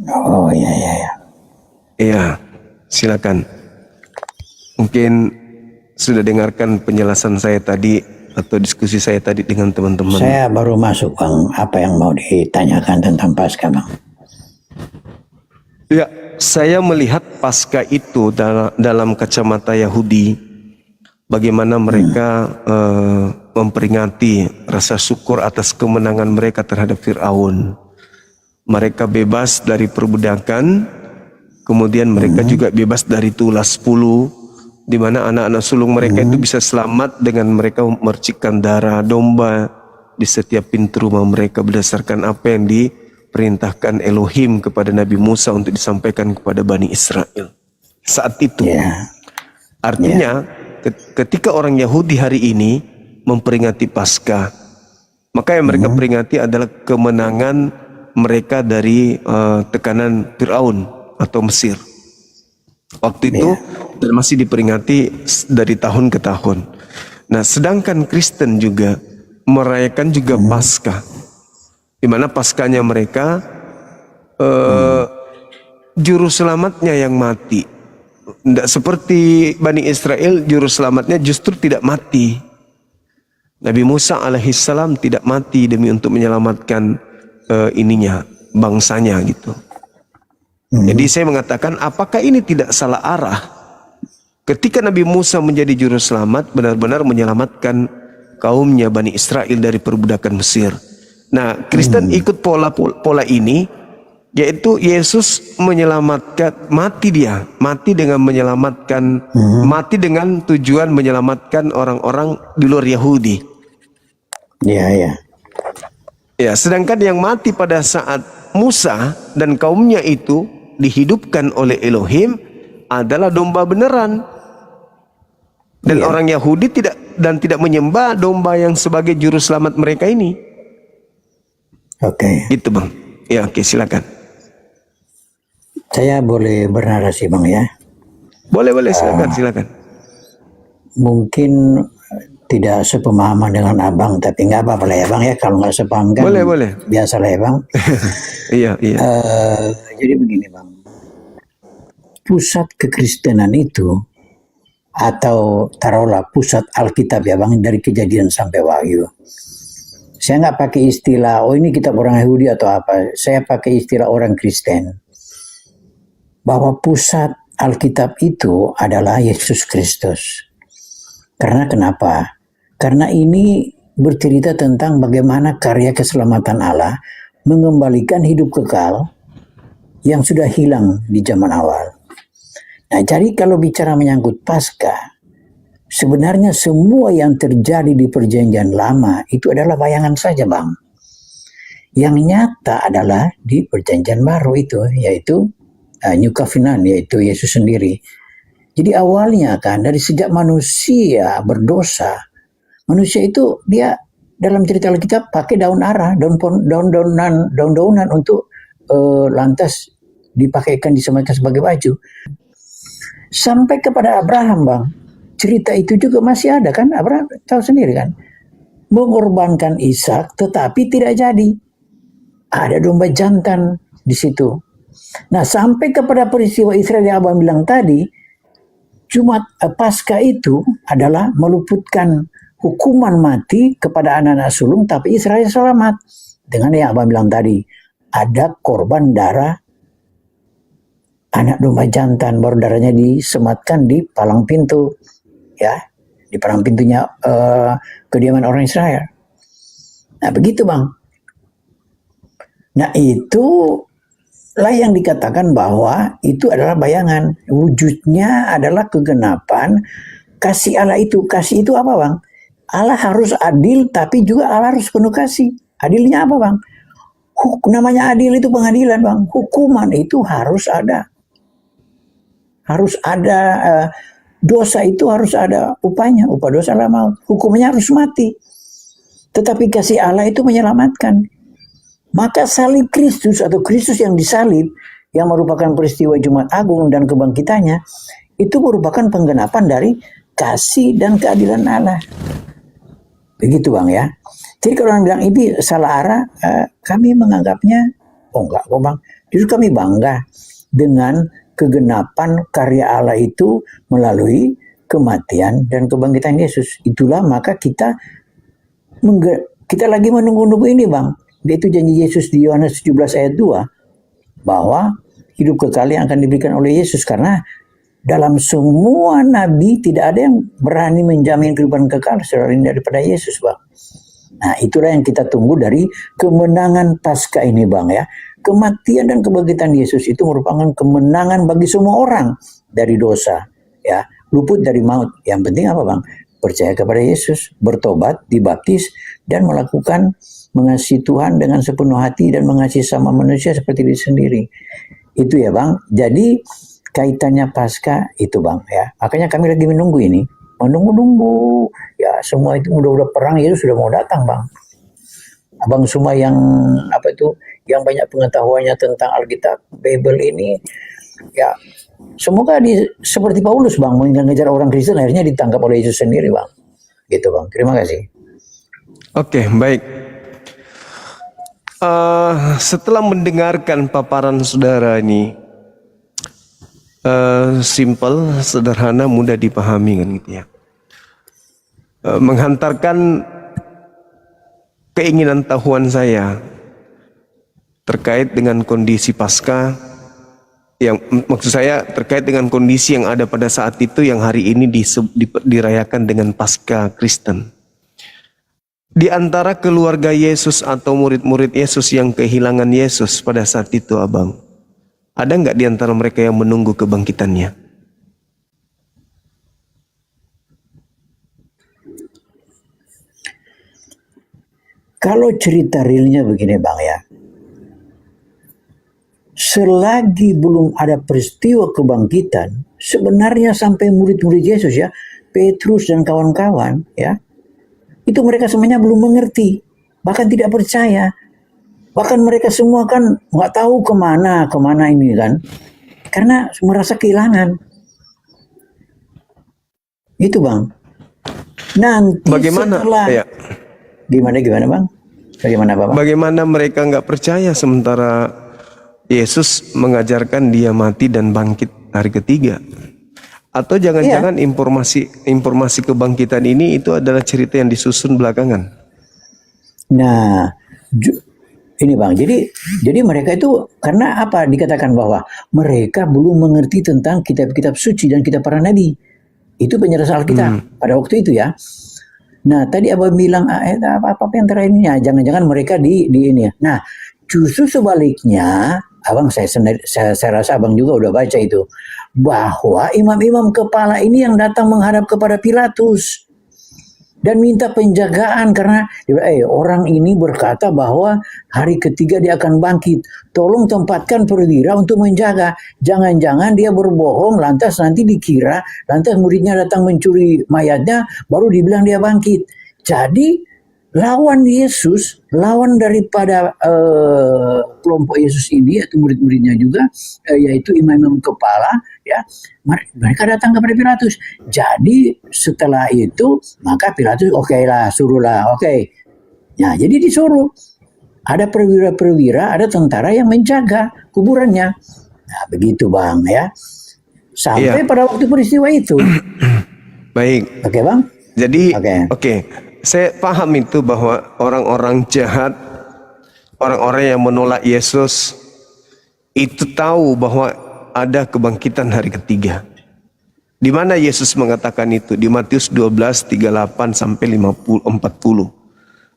Oh iya iya iya. Iya, silakan. Mungkin sudah dengarkan penjelasan saya tadi atau diskusi saya tadi dengan teman-teman. Saya baru masuk Bang. Apa yang mau ditanyakan tentang Paskah Bang? Ya, saya melihat Paskah itu dalam kacamata Yahudi, bagaimana mereka memperingati rasa syukur atas kemenangan mereka terhadap Fir'aun. Mereka bebas dari perbudakan, kemudian mereka juga bebas dari tulas 10, di mana anak-anak sulung mereka itu bisa selamat dengan mereka memercikkan darah domba di setiap pintu rumah mereka berdasarkan apa yang diperintahkan Elohim kepada Nabi Musa untuk disampaikan kepada Bani Israel saat itu. Artinya ketika orang Yahudi hari ini memperingati Paskah, maka yang mereka peringati adalah kemenangan mereka dari tekanan Fir'aun atau Mesir. Waktu itu dan masih diperingati dari tahun ke tahun. Nah, sedangkan Kristen juga merayakan juga Paskah, di mana Paskahnya mereka juru selamatnya yang mati. Tidak seperti Bani Israel, juru selamatnya justru tidak mati. Nabi Musa alaihissalam tidak mati demi untuk menyelamatkan bangsanya gitu. Jadi saya mengatakan, apakah ini tidak salah arah? Ketika Nabi Musa menjadi juru selamat, benar-benar menyelamatkan kaumnya Bani Israel dari perbudakan Mesir. Nah, Kristen ikut pola ini, yaitu Yesus menyelamatkan, mati dengan menyelamatkan, mati dengan tujuan menyelamatkan orang-orang di luar Yahudi. Iya iya. Ya, sedangkan yang mati pada saat Musa dan kaumnya itu dihidupkan oleh Elohim adalah domba beneran. Dan orang Yahudi tidak menyembah domba yang sebagai juru selamat mereka ini. Oke. Gitu Bang. Ya, oke, silakan. Saya boleh bernarasi Bang ya? Boleh silakan. Mungkin tidak sepemahaman dengan Abang, tapi nggak apa-apa lah ya Bang ya, kalau nggak sepaham kan Boleh. biasa lah ya Bang. Iya. Jadi begini Bang, pusat kekristenan itu, atau taruhlah pusat Alkitab ya Bang, dari Kejadian sampai Wahyu. Saya nggak pakai istilah, oh ini kitab orang Yahudi atau apa, saya pakai istilah orang Kristen. Bahwa pusat Alkitab itu adalah Yesus Kristus. Karena kenapa? Karena ini bercerita tentang bagaimana karya keselamatan Allah mengembalikan hidup kekal yang sudah hilang di zaman awal. Nah, jadi kalau bicara menyangkut Paskah, sebenarnya semua yang terjadi di Perjanjian Lama itu adalah bayangan saja, Bang. Yang nyata adalah di Perjanjian Baru itu, yaitu New Covenant, yaitu Yesus sendiri. Jadi awalnya kan dari sejak manusia berdosa, manusia itu dia dalam cerita Alkitab pakai daun ara, daun-daunan untuk lantas dipakaikan disematkan sebagai baju. Sampai kepada Abraham Bang, cerita itu juga masih ada kan, Abraham tahu sendiri kan, mengorbankan Ishak tetapi tidak jadi. Ada domba jantan di situ. Nah sampai kepada peristiwa Israel yang Abang bilang tadi, Jumat Paskah itu adalah meluputkan hukuman mati kepada anak-anak sulung, tapi Israel selamat. Dengan yang Abang bilang tadi, ada korban darah anak domba jantan, baru darahnya disematkan di palang pintu, ya, di palang pintunya kediaman orang Israel. Nah begitu Bang. Nah itu lah yang dikatakan bahwa itu adalah bayangan, wujudnya adalah kegenapan kasih Allah itu. Kasih itu apa Bang? Allah harus adil, tapi juga Allah harus penuh kasih. Adilnya apa Bang? Namanya adil itu pengadilan Bang. Hukuman itu harus ada. Harus ada, dosa itu harus ada upahnya. Upah dosa adalah maut. Hukumnya harus mati. Tetapi kasih Allah itu menyelamatkan. Maka salib Kristus atau Kristus yang disalib, yang merupakan peristiwa Jumat Agung dan kebangkitannya, itu merupakan penggenapan dari kasih dan keadilan Allah. Begitu Bang ya. Jadi kalau orang bilang ini salah arah, kami menganggapnya, oh enggak kok Bang, Justru kami bangga dengan kegenapan karya Allah itu melalui kematian dan kebangkitan Yesus. Itulah maka kita lagi menunggu-nunggu ini Bang. Yaitu janji Yesus di Yohanes 17 ayat 2 bahwa hidup kekal yang akan diberikan oleh Yesus, karena dalam semua nabi tidak ada yang berani menjamin kehidupan kekal selain daripada Yesus Bang. Nah itulah yang kita tunggu dari kemenangan Paskah ini Bang ya. Kematian dan kebangkitan Yesus itu merupakan kemenangan bagi semua orang dari dosa ya, luput dari maut. Yang penting apa Bang? Percaya kepada Yesus, bertobat, dibaptis, dan mengasihi Tuhan dengan sepenuh hati dan mengasihi sama manusia seperti diri sendiri. Itu ya Bang. Jadi kaitannya Paskah itu Bang ya. Makanya kami lagi menunggu ini. Menunggu-nunggu. Ya semua itu udah perang, Yesus sudah mau datang Bang. Abang semua yang yang banyak pengetahuannya tentang Alkitab, Bible ini, ya semoga seperti Paulus Bang, mengejar orang Kristen akhirnya ditangkap oleh Yesus sendiri Bang. Gitu Bang. Terima kasih. Oke, baik. Setelah mendengarkan paparan saudara ini, simple, sederhana, mudah dipahami kan gitu ya. Menghantarkan keinginan tahuan saya terkait dengan kondisi Paskah, yang maksud saya terkait dengan kondisi yang ada pada saat itu yang hari ini dirayakan dengan Paskah Kristen. Di antara keluarga Yesus atau murid-murid Yesus yang kehilangan Yesus pada saat itu Abang, ada nggak di antara mereka yang menunggu kebangkitannya? Kalau cerita realnya begini Bang ya, selagi belum ada peristiwa kebangkitan, sebenarnya sampai murid-murid Yesus ya, Petrus dan kawan-kawan ya, itu mereka semuanya belum mengerti, bahkan tidak percaya. Bahkan mereka semua kan nggak tahu kemana ini kan, karena merasa kehilangan. Itu Bang. Nanti Bagaimana? setelah Ya. Gimana Bang? Bagaimana Bapak? Bagaimana mereka nggak percaya sementara Yesus mengajarkan dia mati dan bangkit hari ketiga? Atau jangan-jangan informasi kebangkitan ini itu adalah cerita yang disusun belakangan? Nah, ini Bang, jadi mereka itu karena apa dikatakan bahwa mereka belum mengerti tentang kitab-kitab suci dan kitab para nabi. Itu penjelasan Alkitab pada waktu itu ya. Nah, tadi Abang bilang apa yang terakhir ini ya, jangan-jangan mereka di ini ya. Nah, justru sebaliknya, Abang saya rasa Abang juga udah baca itu, bahwa imam-imam kepala ini yang datang menghadap kepada Pilatus dan minta penjagaan karena orang ini berkata bahwa hari ketiga dia akan bangkit. Tolong tempatkan perwira untuk menjaga. Jangan-jangan dia berbohong lantas nanti dikira, lantas muridnya datang mencuri mayatnya baru dibilang dia bangkit. Jadi lawan Yesus, lawan daripada kelompok Yesus ini atau murid-muridnya juga, yaitu imam-imam kepala, ya mereka datang kepada Pilatus. Jadi setelah itu maka Pilatus suruhlah. Nah jadi disuruh ada perwira-perwira, ada tentara yang menjaga kuburannya. Nah begitu Bang ya. Sampai pada waktu peristiwa itu. Baik. Oke Bang. Jadi oke. Saya paham itu bahwa orang-orang jahat, orang-orang yang menolak Yesus itu tahu bahwa ada kebangkitan hari ketiga. Di mana Yesus mengatakan itu? Di Matius 12:38 sampai 40.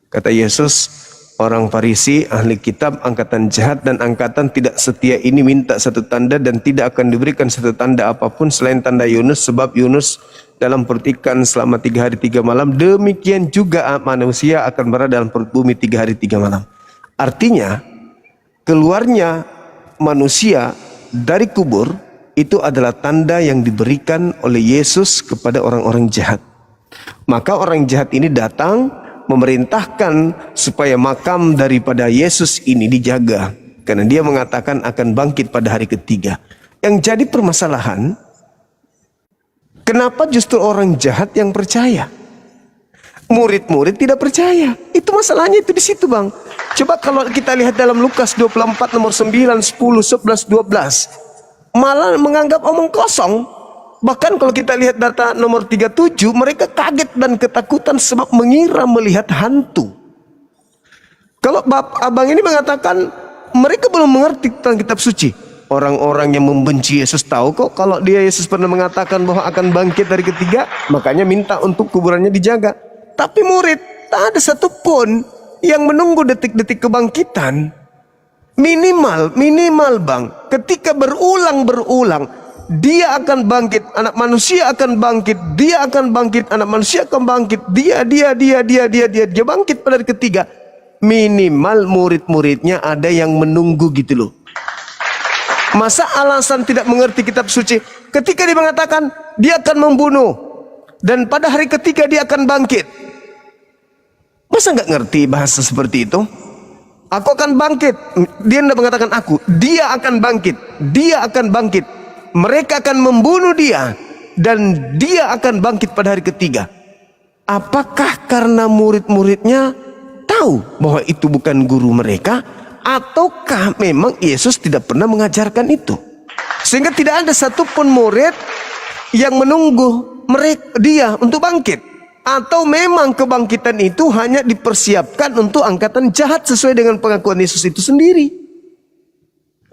Kata Yesus, orang Farisi, ahli kitab, angkatan jahat dan angkatan tidak setia ini minta satu tanda dan tidak akan diberikan satu tanda apapun selain tanda Yunus, sebab Yunus dalam perut ikan selama 3 hari 3 malam, demikian juga manusia akan berada dalam perut bumi 3 hari 3 malam. Artinya, keluarnya manusia dari kubur itu adalah tanda yang diberikan oleh Yesus kepada orang-orang jahat. Maka orang jahat ini datang memerintahkan supaya makam daripada Yesus ini dijaga, karena dia mengatakan akan bangkit pada hari ketiga. Yang jadi permasalahan, kenapa justru orang jahat yang percaya? Murid-murid tidak percaya. Itu masalahnya itu di situ, Bang. Coba kalau kita lihat dalam Lukas 24 nomor 9, 10, 11, 12. Malah menganggap omong kosong. Bahkan kalau kita lihat data nomor 37, mereka kaget dan ketakutan sebab mengira melihat hantu. Kalau abang ini mengatakan mereka belum mengerti tentang kitab suci. Orang-orang yang membenci Yesus tahu kok kalau Yesus pernah mengatakan bahwa akan bangkit dari ketiga, makanya minta untuk kuburannya dijaga. Tapi murid tak ada satupun yang menunggu detik-detik kebangkitan. Minimal Bang, ketika berulang dia akan bangkit, anak manusia akan bangkit, dia akan bangkit, anak manusia akan bangkit, dia bangkit pada hari ketiga. Minimal murid-muridnya ada yang menunggu gitu loh. Masa alasan tidak mengerti kitab suci ketika dia mengatakan dia akan membunuh dan pada hari ketiga dia akan bangkit? Masa nggak ngerti bahasa seperti itu? Aku akan bangkit. Dia tidak mengatakan aku, dia akan bangkit, dia akan bangkit. Mereka akan membunuh dia dan dia akan bangkit pada hari ketiga. Apakah karena murid-muridnya tahu bahwa itu bukan guru mereka, ataukah memang Yesus tidak pernah mengajarkan itu? Sehingga tidak ada satupun murid yang menunggu dia untuk bangkit. Atau memang kebangkitan itu hanya dipersiapkan untuk angkatan jahat sesuai dengan pengakuan Yesus itu sendiri.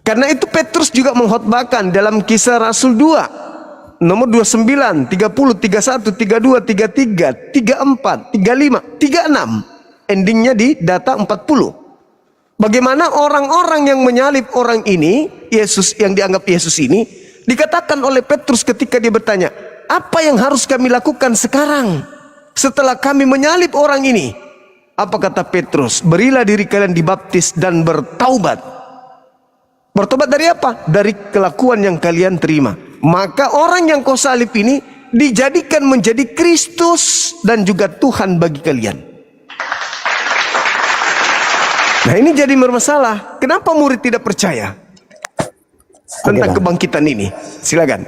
Karena itu Petrus juga mengkhotbahkan dalam Kisah Rasul 2 nomor 29, 30, 31, 32, 33, 34, 35, 36. Endingnya di data 40. Bagaimana orang-orang yang menyalib orang ini, Yesus yang dianggap Yesus ini, dikatakan oleh Petrus ketika dia bertanya, apa yang harus kami lakukan sekarang setelah kami menyalib orang ini? Apa kata Petrus? Berilah diri kalian dibaptis dan bertaubat. Bertobat dari apa? Dari kelakuan yang kalian terima. Maka orang yang kau salib ini dijadikan menjadi Kristus dan juga Tuhan bagi kalian. Nah ini jadi bermasalah. Kenapa murid tidak percaya tentang kebangkitan ini? Silakan.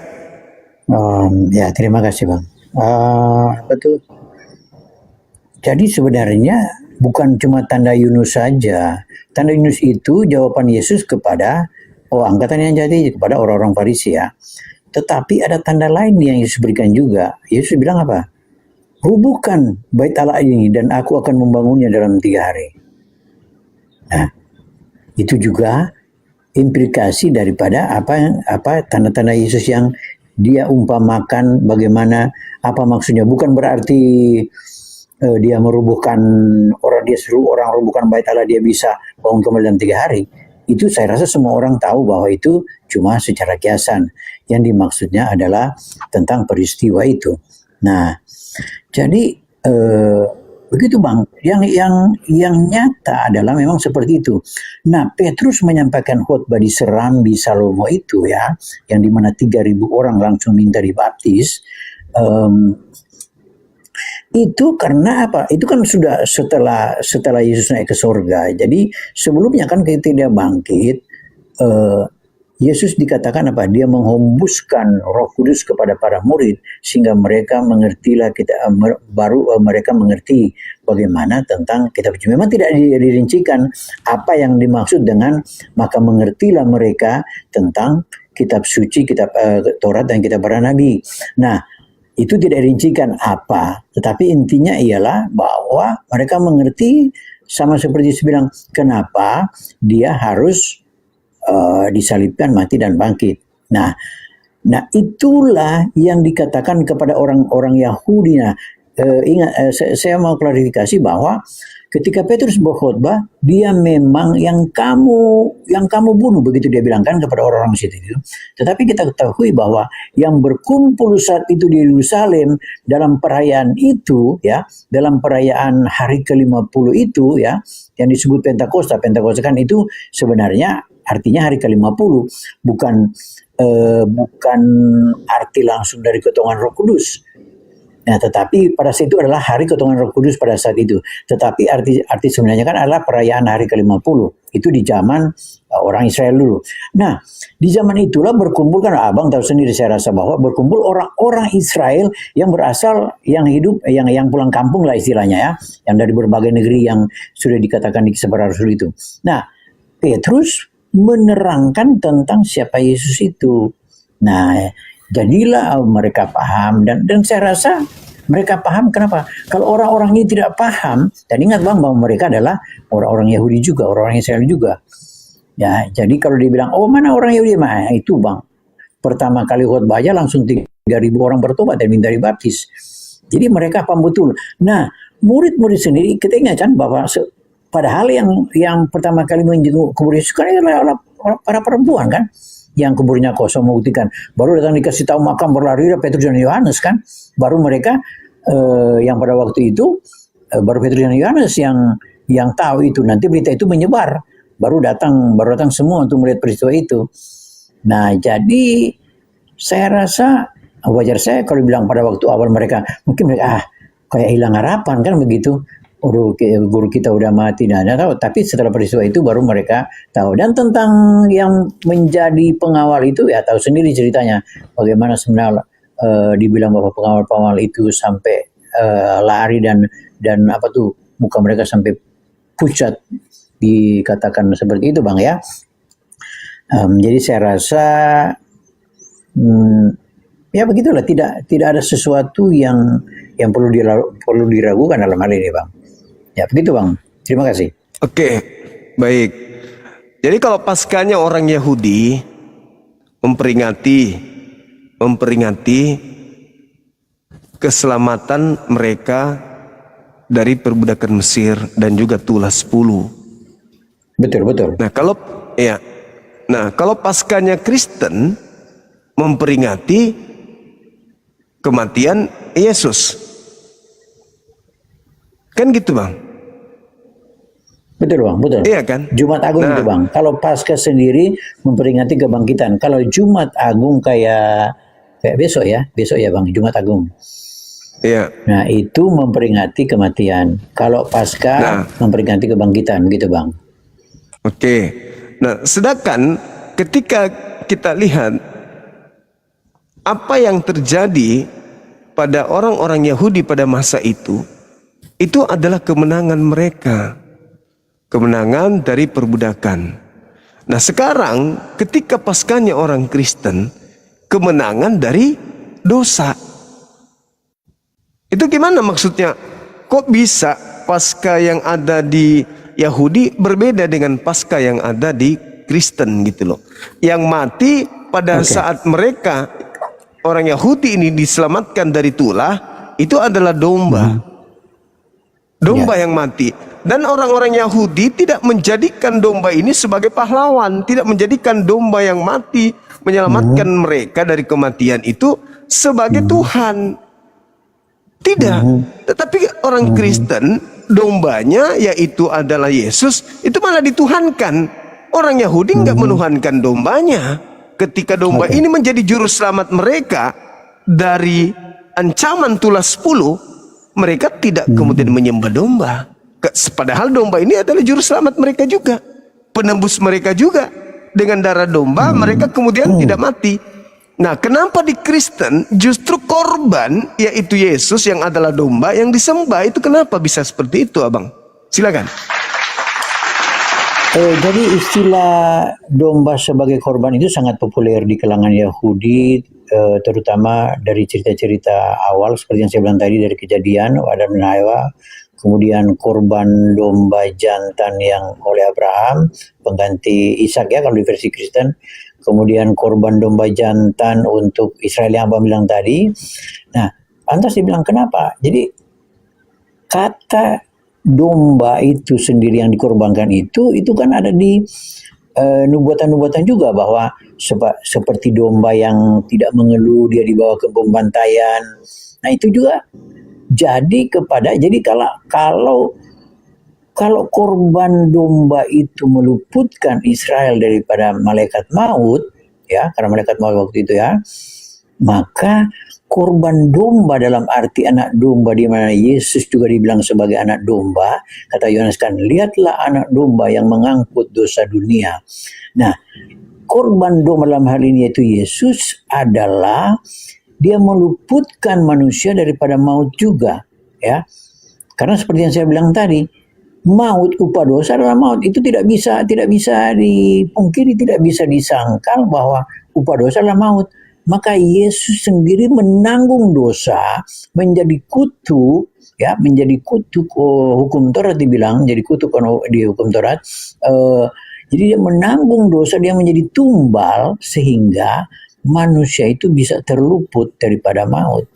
Ya terima kasih Bang. Betul. Jadi sebenarnya bukan cuma tanda Yunus saja. Tanda Yunus itu jawaban Yesus kepada angkatan yang jadi, kepada orang-orang Farisi ya. Tetapi ada tanda lain yang Yesus berikan juga. Yesus bilang apa? Rubuhkan bait Allah ini dan aku akan membangunnya dalam 3 hari. Nah, itu juga implikasi daripada apa tanda-tanda Yesus yang dia umpamakan, bagaimana, apa maksudnya. Bukan berarti dia merubuhkan dia suruh orang rubuhkan bait Allah, dia bisa bangun kembali dalam 3 hari. Itu saya rasa semua orang tahu bahwa itu cuma secara kiasan. Yang dimaksudnya adalah tentang peristiwa itu. Nah, jadi begitu Bang. Yang nyata adalah memang seperti itu. Nah, Petrus menyampaikan khotbah di Serambi Salomo itu ya, yang dimana 3.000 orang langsung minta dibaptis. Itu karena apa? Itu kan sudah setelah Yesus naik ke surga. Jadi sebelumnya kan ketika dia bangkit, Yesus dikatakan apa? Dia menghembuskan Roh Kudus kepada para murid sehingga mereka mengertilah mereka mengerti bagaimana tentang kitab suci. Memang tidak dirincikan apa yang dimaksud dengan maka mengertilah mereka tentang kitab suci, kitab Taurat dan kitab para nabi. Nah, itu tidak dirincikan apa, tetapi intinya ialah bahwa mereka mengerti sama seperti Yesus bilang, kenapa dia harus disalibkan, mati dan bangkit. Nah itulah yang dikatakan kepada orang-orang Yahudi. Nah, ingat, saya mau klarifikasi bahwa ketika Petrus berkhotbah, dia memang yang kamu bunuh, begitu dia bilang kan kepada orang-orang situ. Tetapi kita ketahui bahwa yang berkumpul saat itu di Yerusalem dalam perayaan itu ya, dalam perayaan hari ke-50 itu ya, yang disebut Pentakosta. Pentakosta kan itu sebenarnya artinya hari ke-50, bukan arti langsung dari ketongan Roh Kudus. Nah, tetapi pada saat itu adalah hari ketuhanan Roh Kudus pada saat itu. Tetapi arti sebenarnya kan adalah perayaan hari ke-50. Itu di zaman orang Israel dulu. Nah, di zaman itulah berkumpul, kan abang tahu sendiri saya rasa bahwa berkumpul orang-orang Israel yang berasal, yang hidup, yang pulang kampung lah istilahnya ya, yang dari berbagai negeri yang sudah dikatakan di Kisah Para Rasul itu. Nah, Petrus menerangkan tentang siapa Yesus itu. Nah, jadilah mereka paham, dan saya rasa mereka paham. Kenapa? Kalau orang-orang ini tidak paham, dan ingat bang bahwa mereka adalah orang-orang Yahudi juga, orang-orang Israel juga. Ya, jadi kalau dibilang, oh mana orang Yahudi, mah itu bang, pertama kali khotbah aja langsung 3.000 orang bertobat dan minta dibaptis. Jadi mereka paham betul. Nah, murid-murid sendiri kita ingat kan bahwa padahal yang pertama kali menjenguk kubur Yesus kan adalah para perempuan kan, yang kuburnya kosong, membuktikan. Baru datang dikasih tahu makam, berlari Petrus dan Yohanes kan. Baru mereka yang pada waktu itu baru Petrus dan Yohanes yang tahu itu. Nanti berita itu menyebar. Baru datang semua untuk melihat peristiwa itu. Nah, jadi saya rasa wajar saya kalau bilang pada waktu awal mereka mungkin mereka kayak hilang harapan kan begitu. Guru kita udah mati, nah tahu. Tapi setelah peristiwa itu baru mereka tahu. Dan tentang yang menjadi pengawal itu ya tahu sendiri ceritanya bagaimana sebenarnya dibilang bahwa pengawal-pengawal itu sampai lari dan apa tuh muka mereka sampai pucat, dikatakan seperti itu bang ya. Jadi saya rasa ya begitulah, tidak ada sesuatu yang perlu diragukan dalam hal ini bang. Ya begitu bang, terima kasih. Oke, baik. Jadi kalau paskanya orang Yahudi memperingati keselamatan mereka dari perbudakan Mesir dan juga tulas 10. Betul. Nah kalau paskanya Kristen memperingati kematian Yesus, kan gitu bang? Betul bang, betul. Iya kan? Jumat Agung itu bang. Kalau Paskah sendiri memperingati kebangkitan. Kalau Jumat Agung kayak besok ya bang, Jumat Agung. Iya. Nah itu memperingati kematian. Kalau Paskah memperingati kebangkitan, gitu bang. Oke. Nah sedangkan ketika kita lihat apa yang terjadi pada orang-orang Yahudi pada masa itu adalah kemenangan mereka. Kemenangan dari perbudakan. Nah sekarang ketika paskanya orang Kristen, kemenangan dari dosa. Itu gimana maksudnya? Kok bisa Paskah yang ada di Yahudi berbeda dengan Paskah yang ada di Kristen gitu loh. Yang mati pada saat mereka orang Yahudi ini diselamatkan dari tulah, itu adalah domba. Domba yang mati. Dan orang-orang Yahudi tidak menjadikan domba ini sebagai pahlawan, tidak menjadikan domba yang mati menyelamatkan mereka dari kematian itu sebagai Tuhan. Tidak. Tetapi orang Kristen, dombanya yaitu adalah Yesus, itu malah dituhankan. Orang Yahudi enggak menuhankan dombanya. Ketika domba ini menjadi juru selamat mereka dari ancaman tulas 10, mereka tidak kemudian menyembah domba. Padahal domba ini adalah juru selamat mereka juga, penebus mereka juga. Dengan darah domba mereka kemudian tidak mati. Nah kenapa di Kristen justru korban yaitu Yesus yang adalah domba yang disembah? Itu kenapa bisa seperti itu abang? Silakan. Jadi istilah domba sebagai korban itu sangat populer di kalangan Yahudi, terutama dari cerita-cerita awal seperti yang saya bilang tadi, dari Kejadian Adam dan Hawa. Kemudian korban domba jantan yang oleh Abraham, pengganti Ishak ya kalau di versi Kristen. Kemudian korban domba jantan untuk Israel yang Abang bilang tadi. Nah, pantas dibilang kenapa? Jadi kata domba itu sendiri yang dikorbankan itu kan ada di nubuatan-nubuatan juga, bahwa seperti domba yang tidak mengeluh dia dibawa ke pembantaian. Nah, itu juga jadi kalau korban domba itu meluputkan Israel daripada malaikat maut ya, karena malaikat maut waktu itu ya, maka korban domba dalam arti anak domba, di mana Yesus juga dibilang sebagai anak domba, kata Yohanes kan, lihatlah anak domba yang mengangkut dosa dunia. Nah, korban domba dalam hal ini yaitu Yesus adalah dia meluputkan manusia daripada maut juga, ya. Karena seperti yang saya bilang tadi, maut, upah dosa adalah maut. Itu tidak bisa dipungkiri, tidak bisa disangkal bahwa upah dosa adalah maut. Maka Yesus sendiri menanggung dosa, menjadi kutuk, ya, menjadi kutuk hukum Taurat dibilang, jadi kutuk di hukum Taurat. Jadi dia menanggung dosa, dia menjadi tumbal sehingga manusia itu bisa terluput daripada maut.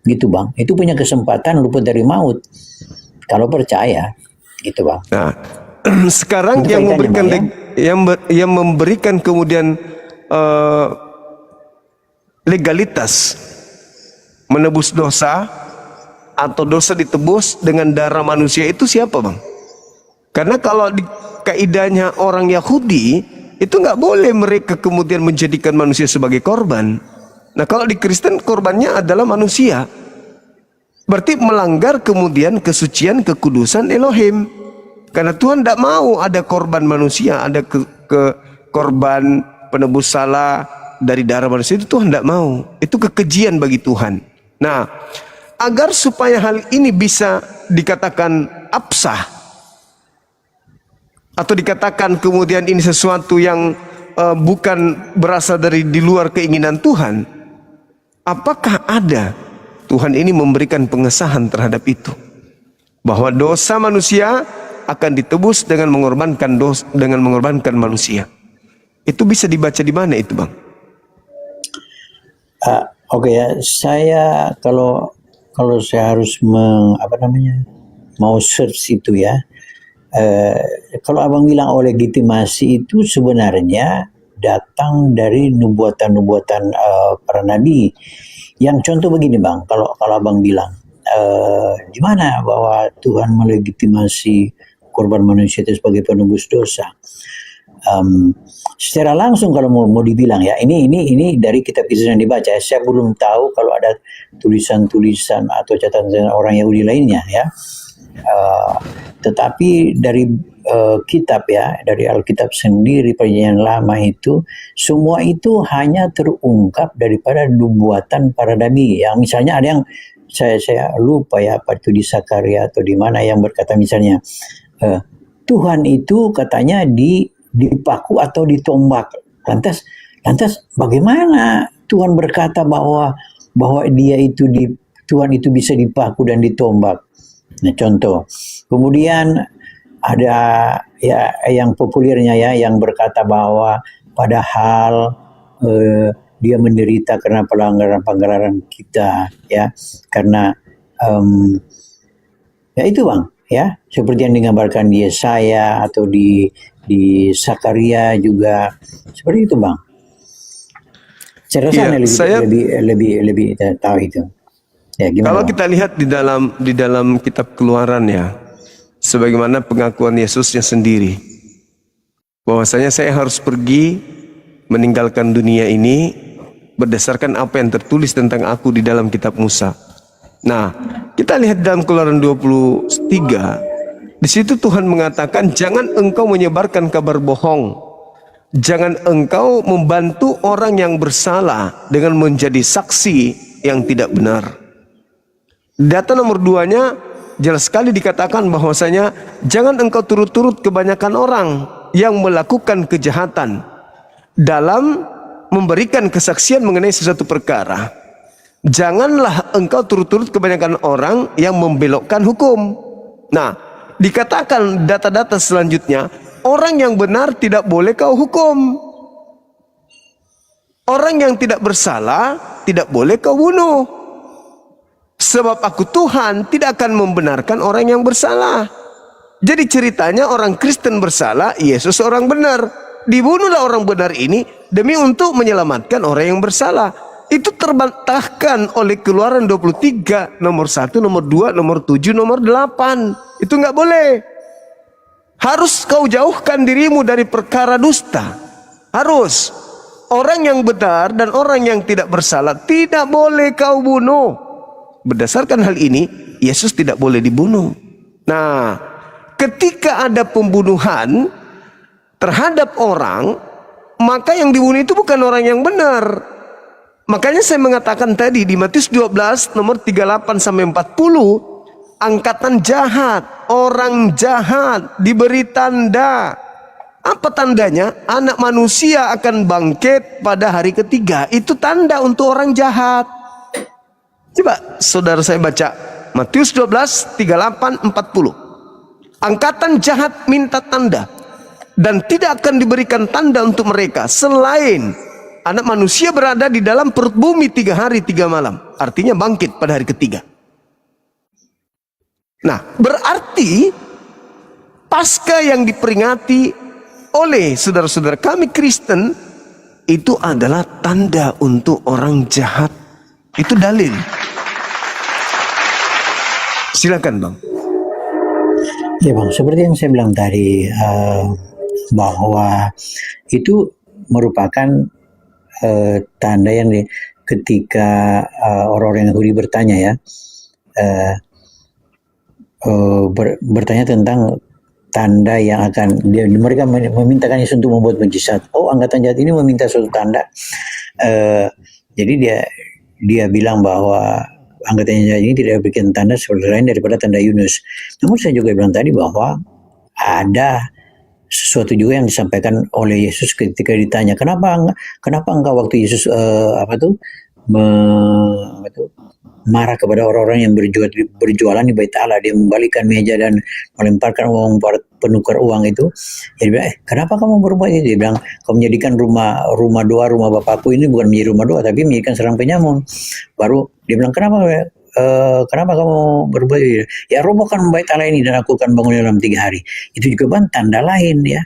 Gitu Bang, itu punya kesempatan luput dari maut kalau percaya, gitu Bang. Nah, sekarang Itu yang kaitannya, memberikan Bang, ya. yang memberikan kemudian legalitas menebus dosa atau dosa ditebus dengan darah manusia itu siapa Bang? Karena kalau di kaidahnya orang Yahudi itu nggak boleh mereka kemudian menjadikan manusia sebagai korban. Nah kalau di Kristen korbannya adalah manusia, berarti melanggar kemudian kesucian kekudusan Elohim. Karena Tuhan tidak mau ada korban manusia, ada korban penebus salah dari darah manusia, itu Tuhan tidak mau. Itu kekejian bagi Tuhan. Nah, agar supaya hal ini bisa dikatakan absah atau dikatakan kemudian ini sesuatu yang bukan berasal dari di luar keinginan Tuhan, apakah ada Tuhan ini memberikan pengesahan terhadap itu, bahwa dosa manusia akan ditebus dengan mengorbankan manusia? Itu bisa dibaca di mana itu Bang? Oke ya, saya kalau saya harus mau search itu ya, kalau abang bilang oh legitimasi itu sebenarnya datang dari nubuatan-nubuatan para nabi. Yang contoh begini Bang, kalau abang bilang gimana bahwa Tuhan melegitimasi korban manusia itu sebagai penebus dosa. Secara langsung kalau mau dibilang ya, ini dari kitab kisah yang dibaca. Saya belum tahu kalau ada tulisan-tulisan atau catatan orang Yahudi lainnya ya. Tetapi dari kitab ya, dari Alkitab sendiri, Perjanjian Lama itu semua itu hanya terungkap daripada nubuatan para nabi. Yang misalnya ada yang saya lupa ya, apa itu di Sakaria atau di mana yang berkata misalnya Tuhan itu katanya dipaku atau ditombak. Lantas bagaimana Tuhan berkata bahwa dia itu Tuhan itu bisa dipaku dan ditombak? Nah, contoh. Kemudian ada ya yang populernya ya, yang berkata bahwa padahal dia menderita karena pelanggaran kita ya, karena ya itu Bang ya, seperti yang digambarkan di Yesaya atau di Sakaria juga seperti itu Bang. Saya rasa lebih tahu itu. Ya, kalau kita lihat di dalam kitab Keluaran ya, sebagaimana pengakuan Yesusnya sendiri, bahwasanya saya harus pergi meninggalkan dunia ini berdasarkan apa yang tertulis tentang aku di dalam kitab Musa. Nah, kita lihat dalam Keluaran 23, di situ Tuhan mengatakan, jangan engkau menyebarkan kabar bohong, jangan engkau membantu orang yang bersalah dengan menjadi saksi yang tidak benar. Data nomor 2-nya jelas sekali dikatakan bahwasanya jangan engkau turut-turut kebanyakan orang yang melakukan kejahatan dalam memberikan kesaksian mengenai sesuatu perkara. Janganlah engkau turut-turut kebanyakan orang yang membelokkan hukum. Nah, dikatakan data-data selanjutnya, orang yang benar tidak boleh kau hukum. Orang yang tidak bersalah tidak boleh kau bunuh. Sebab aku Tuhan tidak akan membenarkan orang yang bersalah. Jadi ceritanya orang Kristen bersalah, Yesus orang benar. Dibunuhlah orang benar ini demi untuk menyelamatkan orang yang bersalah. Itu terbantahkan oleh Keluaran 23 nomor 1, nomor 2, nomor 7, nomor 8. Itu nggak boleh. Harus kau jauhkan dirimu dari perkara dusta. Harus. orang yang benar dan orang yang tidak bersalah tidak boleh kau bunuh. Berdasarkan hal ini, Yesus tidak boleh dibunuh. Nah, ketika ada pembunuhan terhadap orang, maka yang dibunuh itu bukan orang yang benar. Makanya saya mengatakan tadi di Matius 12 nomor 38 sampai 40, angkatan jahat, orang jahat diberi tanda. Apa tandanya? Anak manusia akan bangkit pada hari ketiga. Itu tanda untuk orang jahat. Coba saudara saya baca Matius 12 38 40. Angkatan jahat minta tanda, dan tidak akan diberikan tanda untuk mereka selain anak manusia berada di dalam perut bumi 3 hari 3 malam. Artinya bangkit pada hari ketiga. Nah, berarti Paskah yang diperingati oleh saudara-saudara kami Kristen itu adalah tanda untuk orang jahat. Itu dalil. Silakan Bang. Ya Bang, seperti yang saya bilang tadi, bahwa itu merupakan tanda yang ketika orang-orang Yahudi bertanya ya, bertanya tentang tanda yang akan mereka memintakan Yesus untuk membuat mujizat. Oh, angkatan jahat ini meminta suatu tanda. Jadi dia bilang bahwa angkatan jahat ini tidak berikan tanda seperti lain daripada tanda Yunus. Namun saya juga bilang tadi bahwa ada sesuatu juga yang disampaikan oleh Yesus ketika ditanya kenapa engkau waktu Yesus marah kepada orang-orang yang berjualan di Bait Allah, dia membalikkan meja dan melemparkan uang penukar uang itu. Dia bilang, kenapa kamu berbuat itu? Dia bilang, kau menjadikan rumah doa rumah Bapakku ini bukan menjadi rumah doa tapi menjadikan sarang penyamun. Baru dia bilang, kenapa kamu berbuat itu? Ya, robohkan Bait Allah ini dan aku akan bangun dalam 3 hari. Itu juga kan tanda lain ya.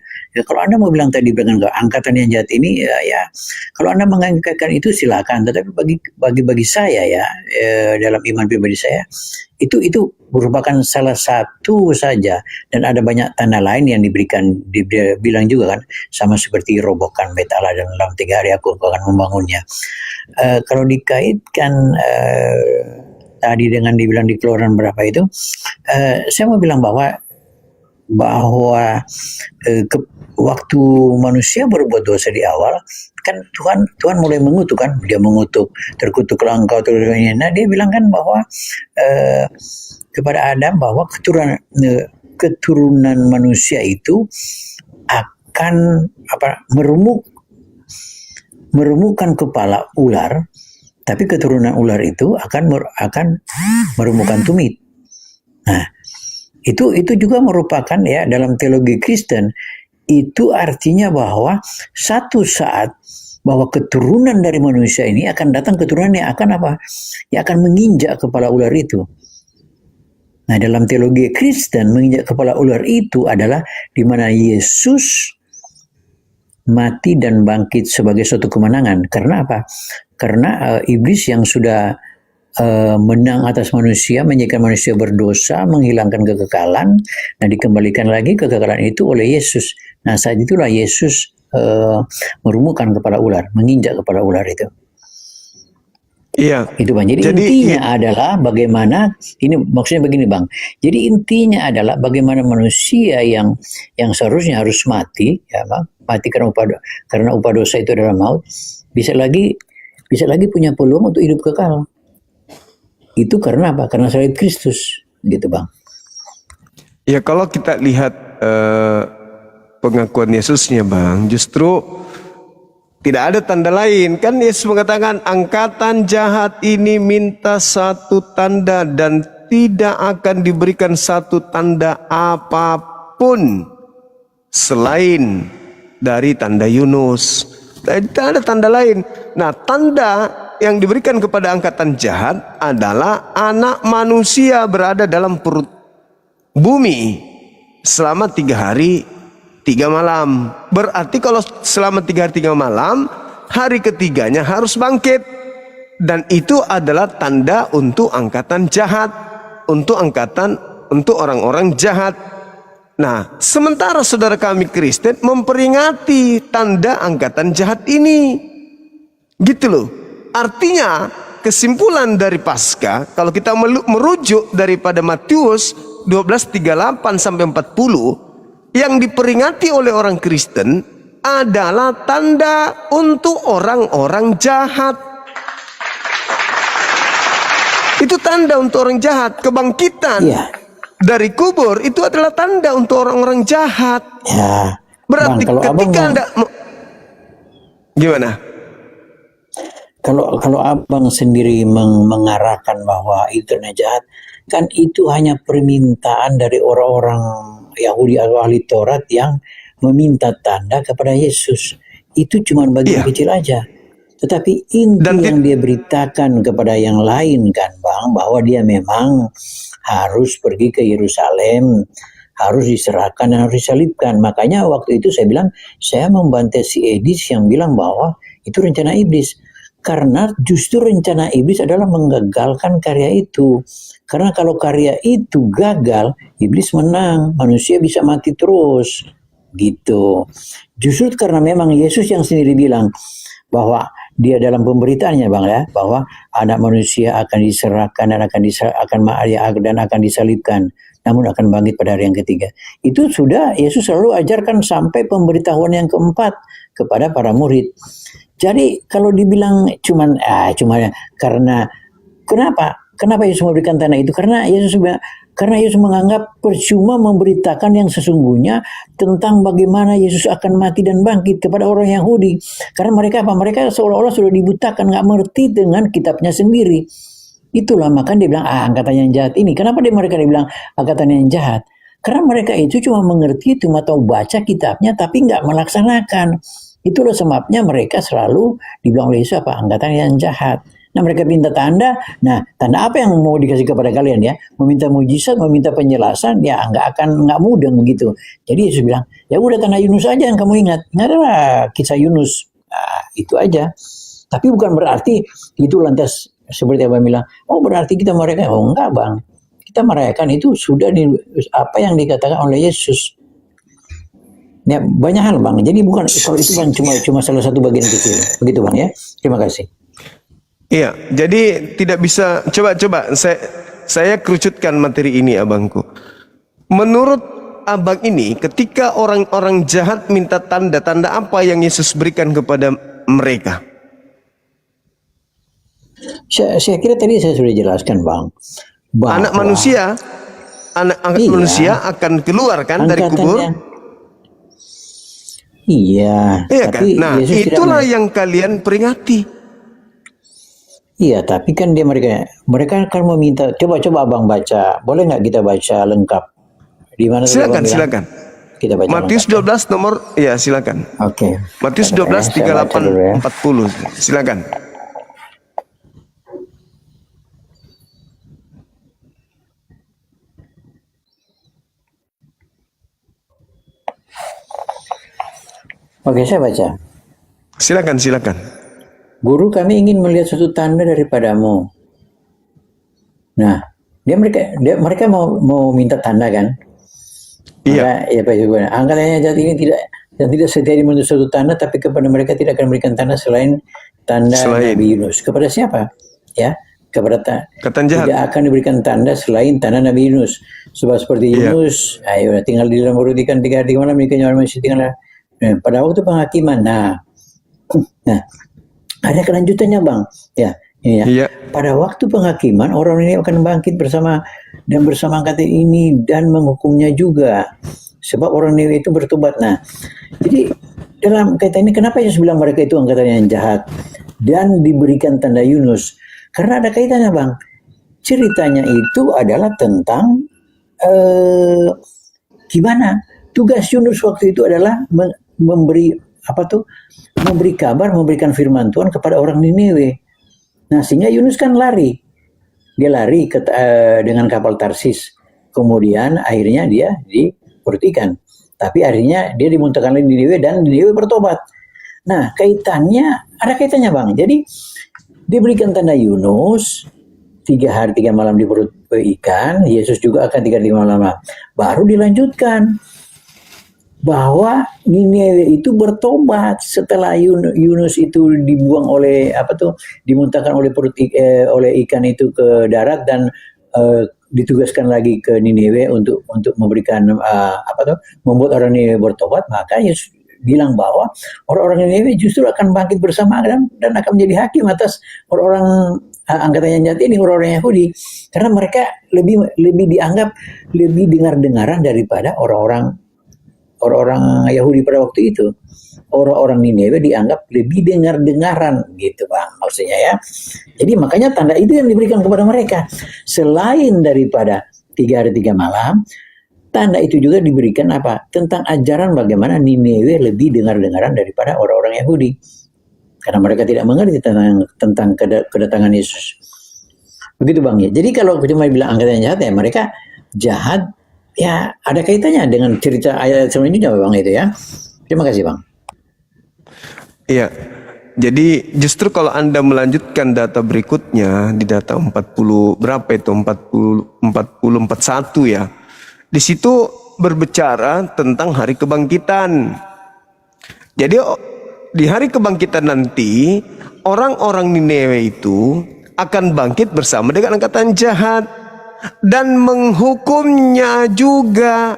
Kalau Anda mau bilang tadi dengan angkatan yang jahat ini, ya kalau Anda menganggapkan itu silakan. Tetapi bagi saya ya, dalam iman pribadi saya, itu merupakan salah satu saja, dan ada banyak tanda lain yang diberikan. Dia bilang juga kan, sama seperti robohkan Bait Allah dan dalam 3 hari aku akan membangunnya. Kalau dikaitkan tadi dengan dibilang di Keluaran berapa itu, saya mau bilang bahwa waktu manusia berbuat dosa di awal kan Tuhan mulai mengutuk kan, dia mengutuk, terkutuklah engkau turunannya. Nah, dia bilang kan bahwa kepada Adam bahwa keturunan manusia itu akan merumukkan kepala ular, tapi keturunan ular itu akan merumukkan tumit. Nah, itu juga merupakan ya dalam teologi Kristen, itu artinya bahwa satu saat bahwa keturunan dari manusia ini akan datang keturunan yang akan yang akan menginjak kepala ular itu. Nah, dalam teologi Kristen menginjak kepala ular itu adalah di mana Yesus mati dan bangkit sebagai suatu kemenangan. Karena apa? Karena iblis yang sudah menang atas manusia, menjadikan manusia berdosa, menghilangkan kekekalan, dan dikembalikan lagi kekekalan itu oleh Yesus. Nah, saat itulah Yesus merumukkan kepala ular, menginjak kepala ular itu. Iya. Itu Bang. Jadi intinya adalah bagaimana, ini maksudnya begini Bang. Jadi intinya adalah bagaimana manusia yang seharusnya harus mati, ya Bang, mati karena upah dosa itu adalah maut, bisa lagi punya peluang untuk hidup kekal. Itu karena apa? Karena salib Kristus, gitu Bang. Ya, kalau kita lihat pengakuan Yesusnya Bang, justru tidak ada tanda lain. Kan Yesus mengatakan angkatan jahat ini minta satu tanda dan tidak akan diberikan satu tanda apapun selain dari tanda Yunus. Tidak ada tanda lain. Nah, tanda yang diberikan kepada angkatan jahat adalah anak manusia berada dalam perut bumi selama 3 hari 3 malam. Berarti kalau selama 3 hari 3 malam, hari ketiganya harus bangkit. Dan itu adalah tanda untuk angkatan jahat, untuk orang-orang jahat. Nah, sementara saudara kami Kristen memperingati tanda angkatan jahat ini. Gitu loh. Artinya kesimpulan dari Paskah, kalau kita merujuk daripada Matius 12:38 sampai 40, yang diperingati oleh orang Kristen adalah tanda untuk orang-orang jahat. Itu tanda untuk orang jahat. Kebangkitan dari kubur itu adalah tanda untuk orang-orang jahat. Ya, Berarti Bang, kalau ketika abang Anda gimana? kalau abang sendiri mengarahkan bahwa itu jahat, kan itu hanya permintaan dari orang-orang Yahudi atau ahli Taurat yang meminta tanda kepada Yesus. Itu cuma bagian Iya. kecil aja. Tetapi inti Dan yang dia beritakan kepada yang lain kan Bang, bahwa dia memang harus pergi ke Yerusalem, harus diserahkan dan harus disalibkan. Makanya waktu itu saya bilang, saya membantai si Edis yang bilang bahwa itu rencana iblis. Karena justru rencana iblis adalah menggagalkan karya itu. Karena kalau karya itu gagal, iblis menang, manusia bisa mati terus. Gitu. Justru karena memang Yesus yang sendiri bilang bahwa dia dalam pemberitaannya Bang ya, bahwa anak manusia akan diserahkan dan akan disalibkan, namun akan bangkit pada hari yang ketiga. Itu sudah Yesus selalu ajarkan sampai pemberitahuan yang keempat kepada para murid. Jadi kalau dibilang cuma karena kenapa Yesus memberikan tanda itu? Karena Yesus menganggap percuma memberitakan yang sesungguhnya tentang bagaimana Yesus akan mati dan bangkit kepada orang Yahudi. Karena mereka Mereka seolah-olah sudah dibutakan, nggak mengerti dengan kitabnya sendiri. Itulah makanya dia bilang angkatan yang jahat ini. Kenapa mereka dibilang angkatan yang jahat? Karena mereka itu cuma mengerti, cuma tahu baca kitabnya tapi nggak melaksanakan. Itulah sebabnya mereka selalu dibilang oleh Yesus angkatan yang jahat. Nah mereka minta tanda. Nah tanda apa yang mau dikasih kepada kalian ya? Meminta mujizat, meminta penjelasan, ya nggak mudeng begitu. Jadi Yesus bilang, ya udah tanda Yunus aja yang kamu ingat. Nggak ada kisah Yunus. Nah, itu aja. Tapi bukan berarti itu lantas seperti Abang bilang, oh berarti kita merayakan. Oh enggak Bang. Kita merayakan itu sudah apa yang dikatakan oleh Yesus. Ya, banyak hal Bang. Jadi bukan kalau itu Bang cuma salah satu bagian kecil. Begitu Bang ya. Terima kasih. Iya, jadi tidak bisa coba saya kerucutkan materi ini abangku. Menurut abang ini, ketika orang-orang jahat minta tanda apa yang Yesus berikan kepada mereka? Saya kira tadi saya sudah jelaskan Bang. Bahwa Anak manusia manusia akan keluar kan dari kubur? Iya, tapi kan? Nah, Yesus itulah yang kalian peringati. Iya, tapi kan mereka akan meminta. Coba Abang baca. Boleh nggak kita baca lengkap? Di mana? Silakan. Kita baca Matius 12 nomor ya silakan. Oke. Matius 12 38 40. Silakan. Oke, saya baca. Silakan. Guru, kami ingin melihat suatu tanda daripadamu. Nah, mereka mau minta tanda kan? Iya. Ya Pak Ibu. Angkatannya jahat ini tidak setia menuntut suatu tanda, tapi kepada mereka tidak akan memberikan tanda selain Nabi Yunus. Kepada siapa? Ya, kepada tidak akan diberikan tanda selain tanda Nabi Yunus. Sebab seperti Yunus, ayo tinggal di dalam perut ikan 3 hari malam, ikannya masih tinggal. Pada waktu penghakiman, nah ada kelanjutannya Bang. Iya. Pada waktu penghakiman orang ini akan bangkit bersama angkatan ini dan menghukumnya juga. Sebab orang ini itu bertobat. Nah, jadi dalam kaitan ini kenapa Yesus bilang mereka itu angkatan yang jahat dan diberikan tanda Yunus? Karena ada kaitannya Bang. Ceritanya itu adalah tentang gimana tugas Yunus waktu itu adalah memberi kabar, memberikan firman Tuhan kepada orang Niniwe. Nah, sehingga Yunus kan lari. Dia lari dengan kapal Tarsis. Kemudian akhirnya dia diperut ikan. Tapi akhirnya dia dimuntahkan oleh Niniwe dan Niniwe bertobat. Nah, ada kaitannya Bang. Jadi diberikan tanda Yunus 3 hari 3 malam di perut ikan. Yesus juga akan 3 hari 3 malam. Baru dilanjutkan. bahwa Niniwe itu bertobat setelah Yunus itu dibuang oleh dimuntahkan oleh oleh ikan itu ke darat dan ditugaskan lagi ke Niniwe untuk memberikan membuat orang Niniwe bertobat. Maka Yesus bilang bahwa orang-orang Niniwe justru akan bangkit bersama dan akan menjadi hakim atas orang-orang angkatan yang jahat ini, orang-orang Yahudi, karena mereka lebih dianggap lebih dengar-dengaran daripada orang-orang Yahudi pada waktu itu. Orang-orang Niniwe dianggap lebih dengar-dengaran gitu Bang, maksudnya ya. Jadi makanya tanda itu yang diberikan kepada mereka. Selain daripada 3 hari 3 malam, tanda itu juga diberikan tentang ajaran bagaimana Niniwe lebih dengar-dengaran daripada orang-orang Yahudi, karena mereka tidak mengerti tentang kedatangan Yesus. Begitu Bang ya. Jadi kalau cuma bilang angkatan jahat ya mereka jahat, ya ada kaitannya dengan cerita ayat selanjutnya Bang itu ya. Terima kasih Bang. Iya. Jadi justru kalau Anda melanjutkan data berikutnya di data 40 berapa itu 41 ya. Di situ berbicara tentang hari kebangkitan. Jadi di hari kebangkitan nanti orang-orang Niniwe itu akan bangkit bersama dengan angkatan jahat dan menghukumnya juga.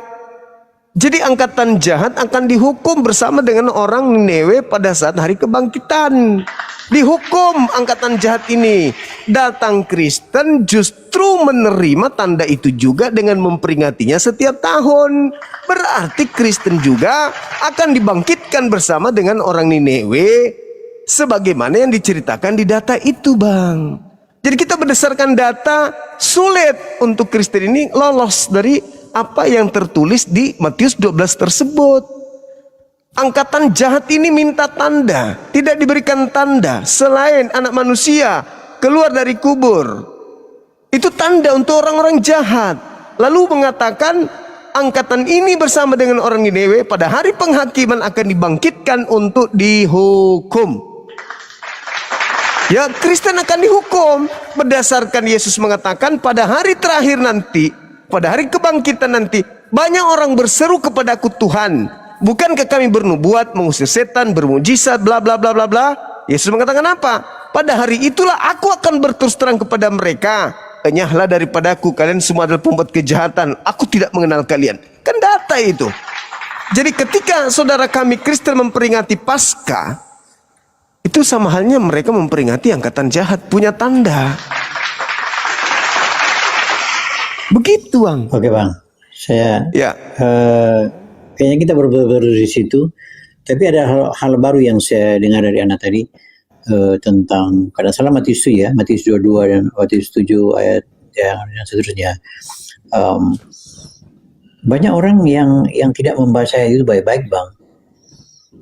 Jadi angkatan jahat akan dihukum bersama dengan orang Niniwe pada saat hari kebangkitan. Dihukum angkatan jahat ini. Datang Kristen justru menerima tanda itu juga dengan memperingatinya setiap tahun. Berarti Kristen juga akan dibangkitkan bersama dengan orang Niniwe sebagaimana yang diceritakan di data itu Bang. Jadi kita berdasarkan data sulit untuk Kristen ini lolos dari apa yang tertulis di Matius 12 tersebut. Angkatan jahat ini minta tanda, tidak diberikan tanda selain anak manusia keluar dari kubur. Itu tanda untuk orang-orang jahat. Lalu mengatakan angkatan ini bersama dengan orang Niniwe pada hari penghakiman akan dibangkitkan untuk dihukum. Ya, Kristen akan dihukum berdasarkan Yesus mengatakan pada hari terakhir nanti, pada hari kebangkitan nanti, banyak orang berseru kepadaku, Tuhan, bukankah kami bernubuat, mengusir setan, bermujizat, bla bla bla bla bla. Yesus mengatakan apa? Pada hari itulah aku akan berterus terang kepada mereka, enyahlah daripadaku, kalian semua adalah pembuat kejahatan, aku tidak mengenal kalian. Kan data itu. Jadi ketika saudara kami Kristen memperingati Paskah, itu sama halnya mereka memperingati angkatan jahat, punya tanda. Begitu Bang. Oke Bang, saya ya. Kayaknya kita baru di situ. Tapi ada hal baru yang saya dengar dari anak tadi tentang kadang salah Matius itu ya, Matius 22 dan Matius 7 ayat yang seterusnya. Banyak orang yang tidak membaca itu baik-baik Bang.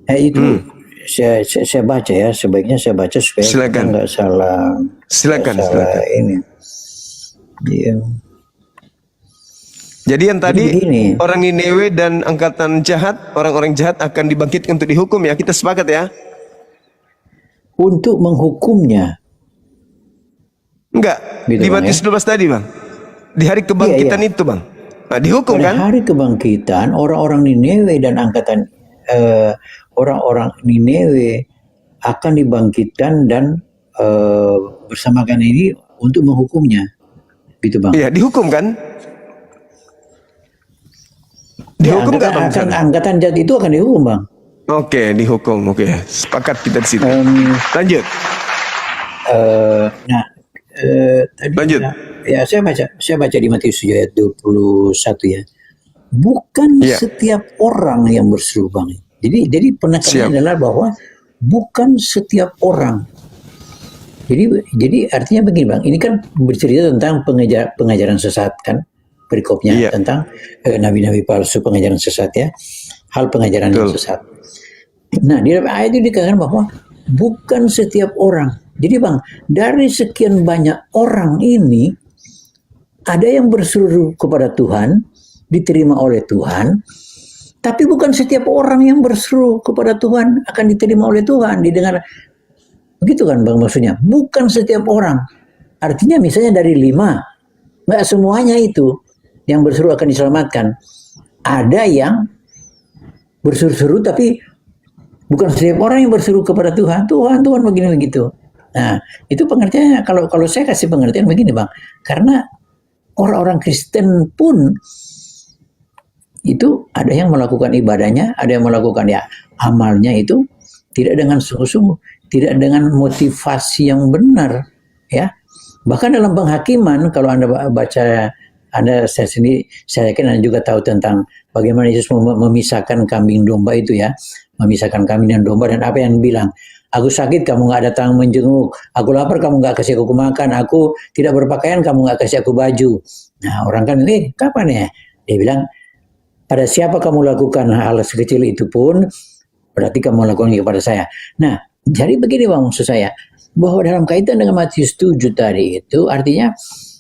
Itu saya baca ya, sebaiknya saya baca supaya kita nggak salah. Silakan. Ini. Iya. Jadi yang tadi orang Niniwe dan angkatan jahat, orang-orang jahat akan dibangkitkan untuk dihukum ya, kita sepakat ya? Untuk menghukumnya. Enggak, gitu, di Matius 12 tadi Bang. Di hari kebangkitan itu Bang. Nah, dihukum kan? Pada hari kebangkitan orang-orang Niniwe dan angkatan orang-orang Niniwe akan dibangkitkan dan bersamakan ini untuk menghukumnya. Gitu Bang. Iya, dihukum kan? Dihukum nggak Bang? Angkatan jahat itu akan dihukum Bang. Oke, dihukum. Oke, sepakat kita di situ. Lanjut. Tadi lanjut. Ya saya baca di Matius ayat 21 ya. Bukan setiap orang yang berseru Bang. Jadi penekanannya adalah bahwa bukan setiap orang. Jadi artinya begini Bang. Ini kan bercerita tentang pengajaran sesat kan. Perikopnya tentang nabi-nabi palsu, pengajaran sesat ya, hal pengajaran yang sesat. Nah di dalam ayat itu dikatakan bahwa bukan setiap orang. Jadi Bang, dari sekian banyak orang ini ada yang berseru kepada Tuhan, diterima oleh Tuhan, tapi bukan setiap orang yang berseru kepada Tuhan akan diterima oleh Tuhan, didengar. Begitu kan Bang maksudnya? Bukan setiap orang. Artinya misalnya dari 5, nggak semuanya itu yang berseru akan diselamatkan. Ada yang berseru-seru, tapi bukan setiap orang yang berseru kepada Tuhan, Tuhan, Tuhan begini begitu. Nah, itu pengertiannya. Kalau saya kasih pengertian begini, Bang, karena orang-orang Kristen pun itu ada yang melakukan ibadahnya, ada yang melakukan ya amalnya itu tidak dengan sungguh-sungguh, tidak dengan motivasi yang benar, ya. Bahkan dalam penghakiman, kalau Anda baca, saya sendiri, saya yakin Anda juga tahu tentang bagaimana Yesus memisahkan kambing domba itu, ya, memisahkan kambing dan domba, dan apa yang bilang, aku sakit, kamu nggak datang menjenguk, aku lapar, kamu nggak kasih aku makan, aku tidak berpakaian, kamu nggak kasih aku baju. Nah, orang kan, kapan ya? Dia bilang, pada siapa kamu lakukan hal sekecil itu pun, berarti kamu lakukan kepada saya. Nah, jadi begini Bang, maksud saya, bahwa dalam kaitan dengan Matius 7 tadi itu, artinya,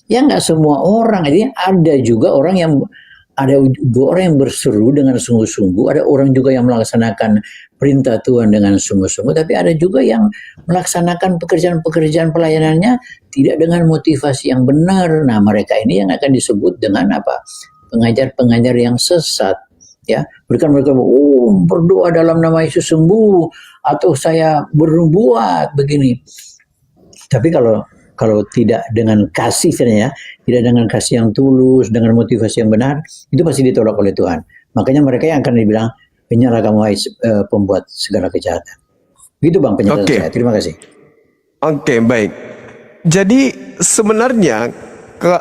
ya nggak semua orang, artinya ada juga orang yang berseru dengan sungguh-sungguh, ada orang juga yang melaksanakan perintah Tuhan dengan sungguh-sungguh, tapi ada juga yang melaksanakan pekerjaan-pekerjaan pelayanannya tidak dengan motivasi yang benar. Nah, mereka ini yang akan disebut dengan apa? Pengajar-pengajar yang sesat. Ya, berikan mereka berdoa dalam nama Yesus sembuh, atau saya berbuat begini. Tapi kalau tidak dengan kasih sebenarnya, tidak dengan kasih yang tulus, dengan motivasi yang benar, itu pasti ditolak oleh Tuhan. Makanya mereka yang akan dibilang, penyalah kamu pembuat segala kejahatan. Gitu Bang penjelasan saya. Terima kasih. Oke, baik. Jadi sebenarnya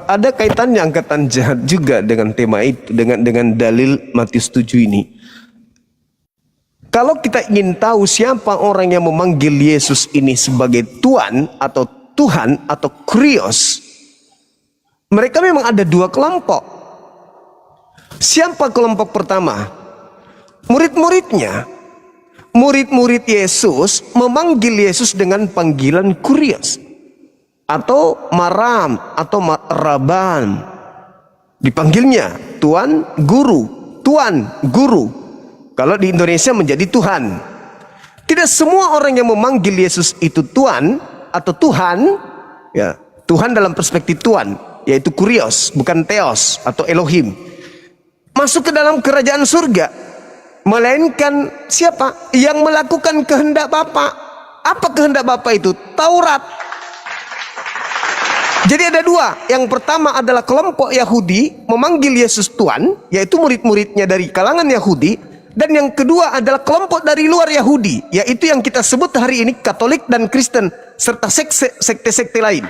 ada kaitannya angkatan jahat juga dengan tema itu, dengan dalil Matius 7 ini. Kalau kita ingin tahu siapa orang yang memanggil Yesus ini sebagai Tuhan atau Tuhan atau Krios, mereka memang ada dua kelompok. Siapa kelompok pertama? Murid-muridnya. Murid-murid Yesus memanggil Yesus dengan panggilan Kurios atau Maram atau Raban. Dipanggilnya Tuan Guru, Tuan Guru. Kalau di Indonesia menjadi Tuhan. Tidak semua orang yang memanggil Yesus itu Tuan atau Tuhan, ya, Tuhan dalam perspektif Tuhan, yaitu Kurios, bukan Theos atau Elohim, masuk ke dalam kerajaan surga, melainkan siapa? Yang melakukan kehendak Bapa. Apa kehendak Bapa itu? Taurat. Jadi ada dua. Yang pertama adalah kelompok Yahudi memanggil Yesus Tuhan, yaitu murid-muridnya dari kalangan Yahudi. Dan yang kedua adalah kelompok dari luar Yahudi, yaitu yang kita sebut hari ini Katolik dan Kristen, serta sekte-sekte lain.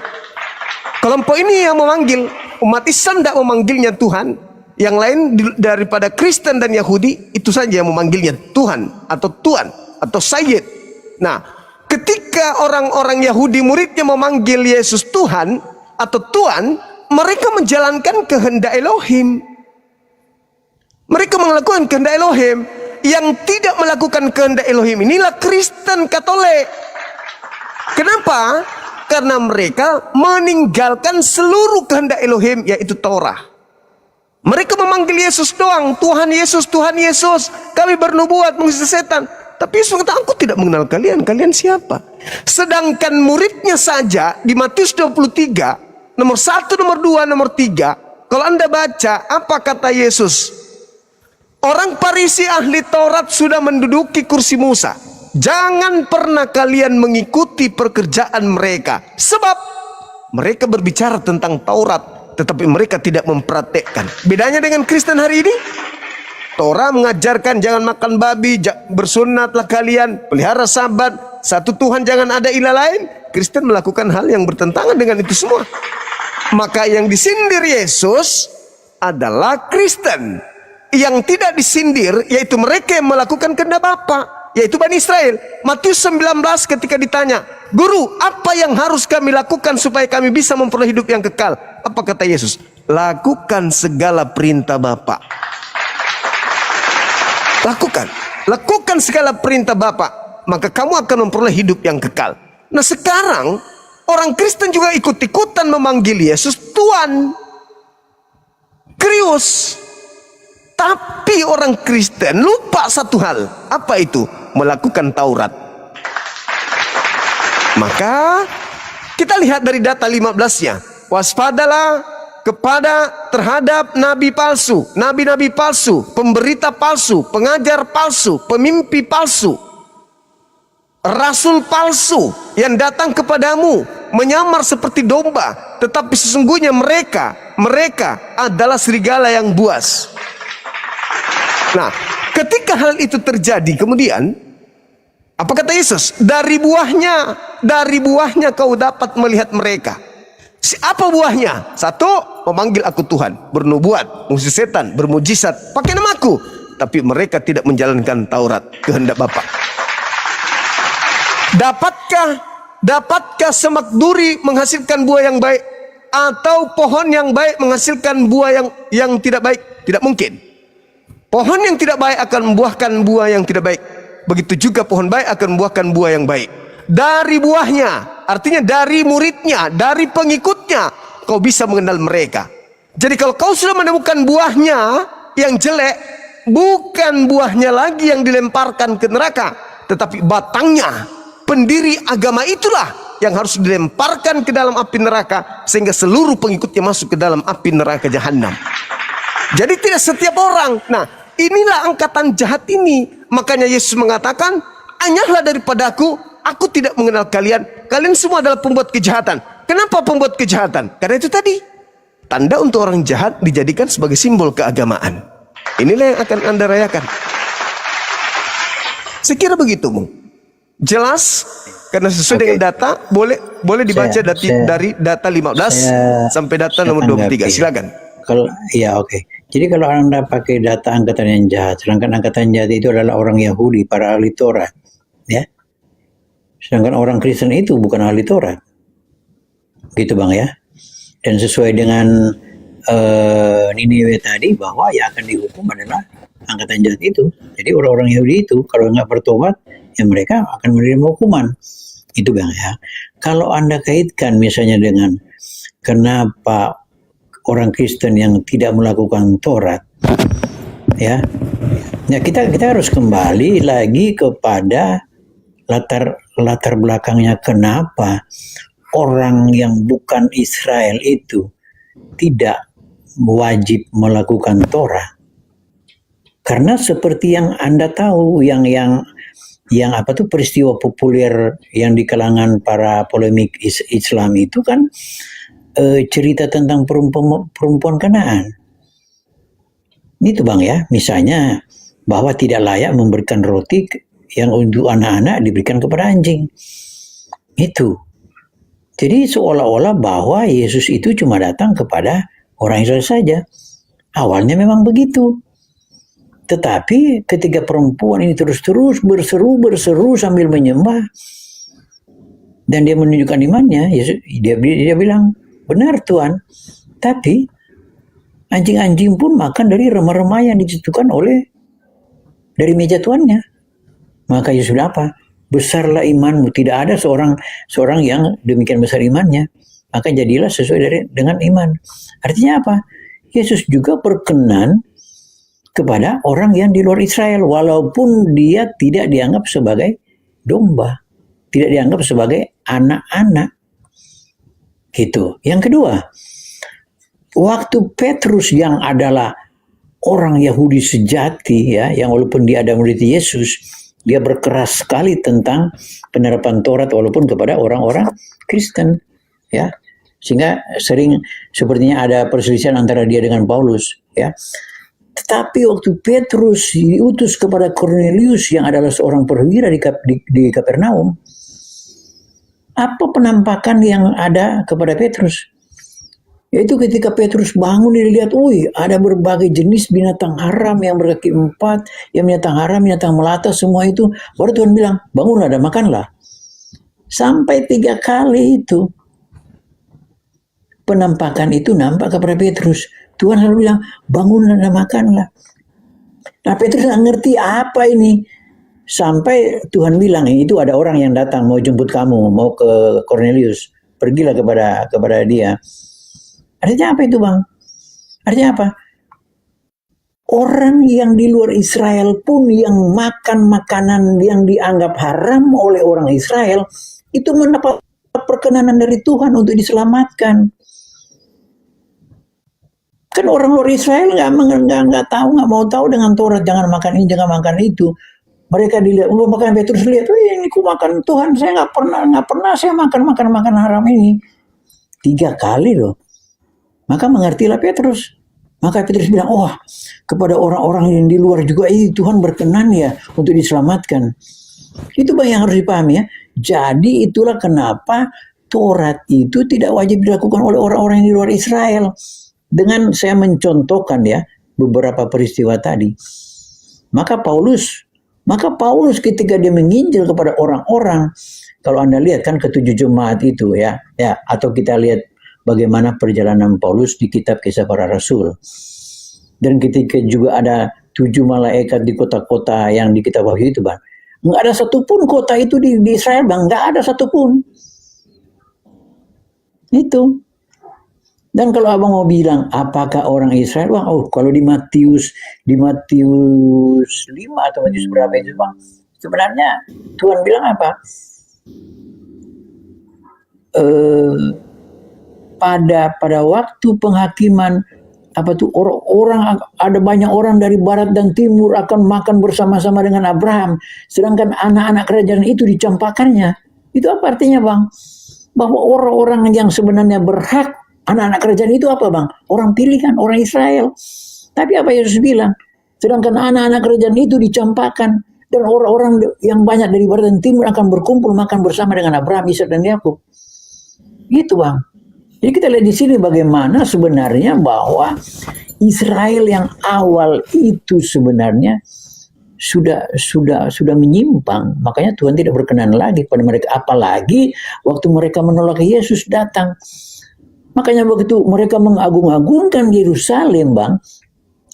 Kelompok ini yang memanggil, umat Islam tidak memanggilnya Tuhan. Yang lain daripada Kristen dan Yahudi, itu saja yang memanggilnya Tuhan atau Sayyid. Nah, ketika orang-orang Yahudi muridnya memanggil Yesus Tuhan atau Tuhan, mereka menjalankan kehendak Elohim. Mereka melakukan kehendak Elohim. Yang tidak melakukan kehendak Elohim inilah Kristen Katolik. Kenapa? Karena mereka meninggalkan seluruh kehendak Elohim, yaitu Torah. Mereka memanggil Yesus doang, Tuhan Yesus, Tuhan Yesus, kami bernubuat mengusir setan. Tapi Yesus berkata, aku tidak mengenal kalian, kalian siapa? Sedangkan muridnya saja di Matius 23, nomor 1, nomor 2, nomor 3, kalau Anda baca, apa kata Yesus? Orang Farisi ahli Taurat sudah menduduki kursi Musa. Jangan pernah kalian mengikuti pekerjaan mereka. Sebab mereka berbicara tentang Taurat, tetapi mereka tidak mempraktekkan. Bedanya dengan Kristen hari ini, Torah mengajarkan jangan makan babi, bersunatlah kalian, pelihara sabat, satu Tuhan, jangan ada ilah lain. Kristen melakukan hal yang bertentangan dengan itu semua. Maka yang disindir Yesus adalah Kristen. Yang tidak disindir yaitu mereka yang melakukan kehendak Bapa, yaitu Bani Israel. Matius 19 ketika ditanya, Guru, apa yang harus kami lakukan supaya kami bisa memperoleh hidup yang kekal? Apa kata Yesus? Lakukan segala perintah Bapa. Lakukan segala perintah Bapa, maka kamu akan memperoleh hidup yang kekal. Nah sekarang orang Kristen juga ikut-ikutan memanggil Yesus Tuhan, Krios. Tapi orang Kristen lupa satu hal. Apa itu? Melakukan Taurat. Maka kita lihat dari data 15-nya. Waspadalah terhadap nabi palsu, nabi-nabi palsu, pemberita palsu, pengajar palsu, pemimpi palsu, rasul palsu yang datang kepadamu menyamar seperti domba, tetapi sesungguhnya mereka adalah serigala yang buas. Nah, ketika hal itu terjadi, kemudian apa kata Yesus? Dari buahnya kau dapat melihat mereka. Apa buahnya? Satu, memanggil aku Tuhan, bernubuat, mengusir setan, bermujizat, pakai namaku. Tapi mereka tidak menjalankan Taurat, kehendak Bapa. Dapatkah semak duri menghasilkan buah yang baik, atau pohon yang baik menghasilkan buah yang tidak baik? Tidak mungkin. Pohon yang tidak baik akan membuahkan buah yang tidak baik. Begitu juga pohon baik akan membuahkan buah yang baik. Dari buahnya, artinya dari muridnya, dari pengikutnya, kau bisa mengenal mereka. Jadi kalau kau sudah menemukan buahnya yang jelek, bukan buahnya lagi yang dilemparkan ke neraka, tetapi batangnya, pendiri agama itulah yang harus dilemparkan ke dalam api neraka, sehingga seluruh pengikutnya masuk ke dalam api neraka jahanam. Jadi tidak setiap orang. Nah, inilah angkatan jahat ini. Makanya Yesus mengatakan, "Anyahlah daripadaku, aku tidak mengenal kalian. Kalian semua adalah pembuat kejahatan." Kenapa pembuat kejahatan? Karena itu tadi, tanda untuk orang jahat dijadikan sebagai simbol keagamaan. Inilah yang akan Anda rayakan. Sekira begitu, Bung. Jelas? Karena sesuai dengan data, boleh dibaca dari data 15 sampai data nomor 23. Silakan. Kalau Jadi kalau Anda pakai data angkatan yang jahat, sedangkan angkatan jahat itu adalah orang Yahudi, para ahli Taurat, ya. Sedangkan orang Kristen itu bukan ahli Taurat. Gitu Bang ya. Dan sesuai dengan Niniwe tadi, bahwa yang akan dihukum adalah angkatan jahat itu. Jadi orang-orang Yahudi itu kalau nggak bertobat, ya mereka akan menerima hukuman. Itu Bang ya. Kalau Anda kaitkan misalnya dengan kenapa orang Kristen yang tidak melakukan Taurat, ya kita harus kembali lagi kepada latar belakangnya kenapa orang yang bukan Israel itu tidak wajib melakukan Taurat. Karena seperti yang Anda tahu, yang peristiwa populer yang di kalangan para polemik Islam itu kan cerita tentang perempuan Kanaan. Itu Bang ya, misalnya bahwa tidak layak memberikan roti yang untuk anak-anak diberikan kepada anjing. Itu. Jadi seolah-olah bahwa Yesus itu cuma datang kepada orang Israel saja. Awalnya memang begitu. Tetapi ketika perempuan ini terus-terus berseru sambil menyembah, dan dia menunjukkan imannya, Yesus, dia bilang, "Benar Tuhan, tapi anjing-anjing pun makan dari remah-remah yang diciptakan dari meja tuannya." Maka Yesus bilang apa? "Besarlah imanmu." Tidak ada seorang yang demikian besar imannya. Maka jadilah sesuai dengan iman. Artinya apa? Yesus juga berkenan kepada orang yang di luar Israel, walaupun dia tidak dianggap sebagai domba, tidak dianggap sebagai anak-anak. Gitu. Yang kedua, waktu Petrus yang adalah orang Yahudi sejati, ya, yang walaupun dia ada murid Yesus, dia berkeras sekali tentang penerapan Taurat walaupun kepada orang-orang Kristen, ya, sehingga sering sepertinya ada perselisihan antara dia dengan Paulus, ya. Tetapi waktu Petrus diutus kepada Cornelius yang adalah seorang perwira di Kapernaum, apa penampakan yang ada kepada Petrus? Yaitu ketika Petrus bangun, dia lihat, ada berbagai jenis binatang haram yang berkaki 4, yang binatang haram, binatang melata, semua itu. Baru Tuhan bilang, bangunlah dan makanlah. Sampai 3 kali itu penampakan itu nampak kepada Petrus. Tuhan selalu bilang, bangunlah dan makanlah. Nah, Petrus nggak ngerti apa ini. Sampai Tuhan bilang, itu ada orang yang datang mau jemput kamu, mau ke Cornelius, pergilah kepada dia. Artinya apa itu Bang? Artinya apa? Orang yang di luar Israel pun yang makan makanan yang dianggap haram oleh orang Israel, itu mendapat perkenanan dari Tuhan untuk diselamatkan. Kan orang luar Israel nggak tahu, nggak mau tahu dengan Taurat, jangan makan ini, jangan makan itu. Mereka dilihat, bahkan Petrus lihat, ini ku makan Tuhan, saya nggak pernah saya makan haram ini. 3 kali loh. Maka mengertilah Petrus. Maka Petrus bilang, kepada orang-orang yang di luar juga Tuhan berkenan ya untuk diselamatkan. Itu yang harus dipahami ya. Jadi itulah kenapa Taurat itu tidak wajib dilakukan oleh orang-orang yang di luar Israel. Dengan saya mencontohkan ya beberapa peristiwa tadi. Maka Paulus ketika dia menginjil kepada orang-orang, kalau Anda lihat kan ke-7 jemaat itu ya, atau kita lihat bagaimana perjalanan Paulus di kitab Kisah Para Rasul. Dan ketika juga ada 7 malaikat di kota-kota yang di kitab Wahyu itu, Bang. Nggak ada satupun kota itu di Israel, Bang. Nggak ada satupun. Itu. Dan kalau abang mau bilang, apakah orang Israel, Bang? Kalau di Matius 5 atau Matius berapa itu, Bang? Sebenarnya Tuhan bilang apa? Pada waktu penghakiman, ada banyak orang dari barat dan timur akan makan bersama-sama dengan Abraham, sedangkan anak-anak kerajaan itu dicampakkannya. Itu apa artinya, Bang? Bahwa orang-orang yang sebenarnya berhak, anak-anak kerajaan itu apa, Bang? Orang pilihan, orang Israel. Tapi apa Yesus bilang? Sedangkan anak-anak kerajaan itu dicampakkan, dan orang-orang yang banyak dari barat dan timur akan berkumpul makan bersama dengan Abraham, Ishak dan Yakub. Gitu, Bang. Jadi kita lihat di sini bagaimana sebenarnya bahwa Israel yang awal itu sebenarnya sudah menyimpang. Makanya Tuhan tidak berkenan lagi pada mereka, apalagi waktu mereka menolak Yesus datang. Makanya begitu mereka mengagung-agungkan Yerusalem, Bang.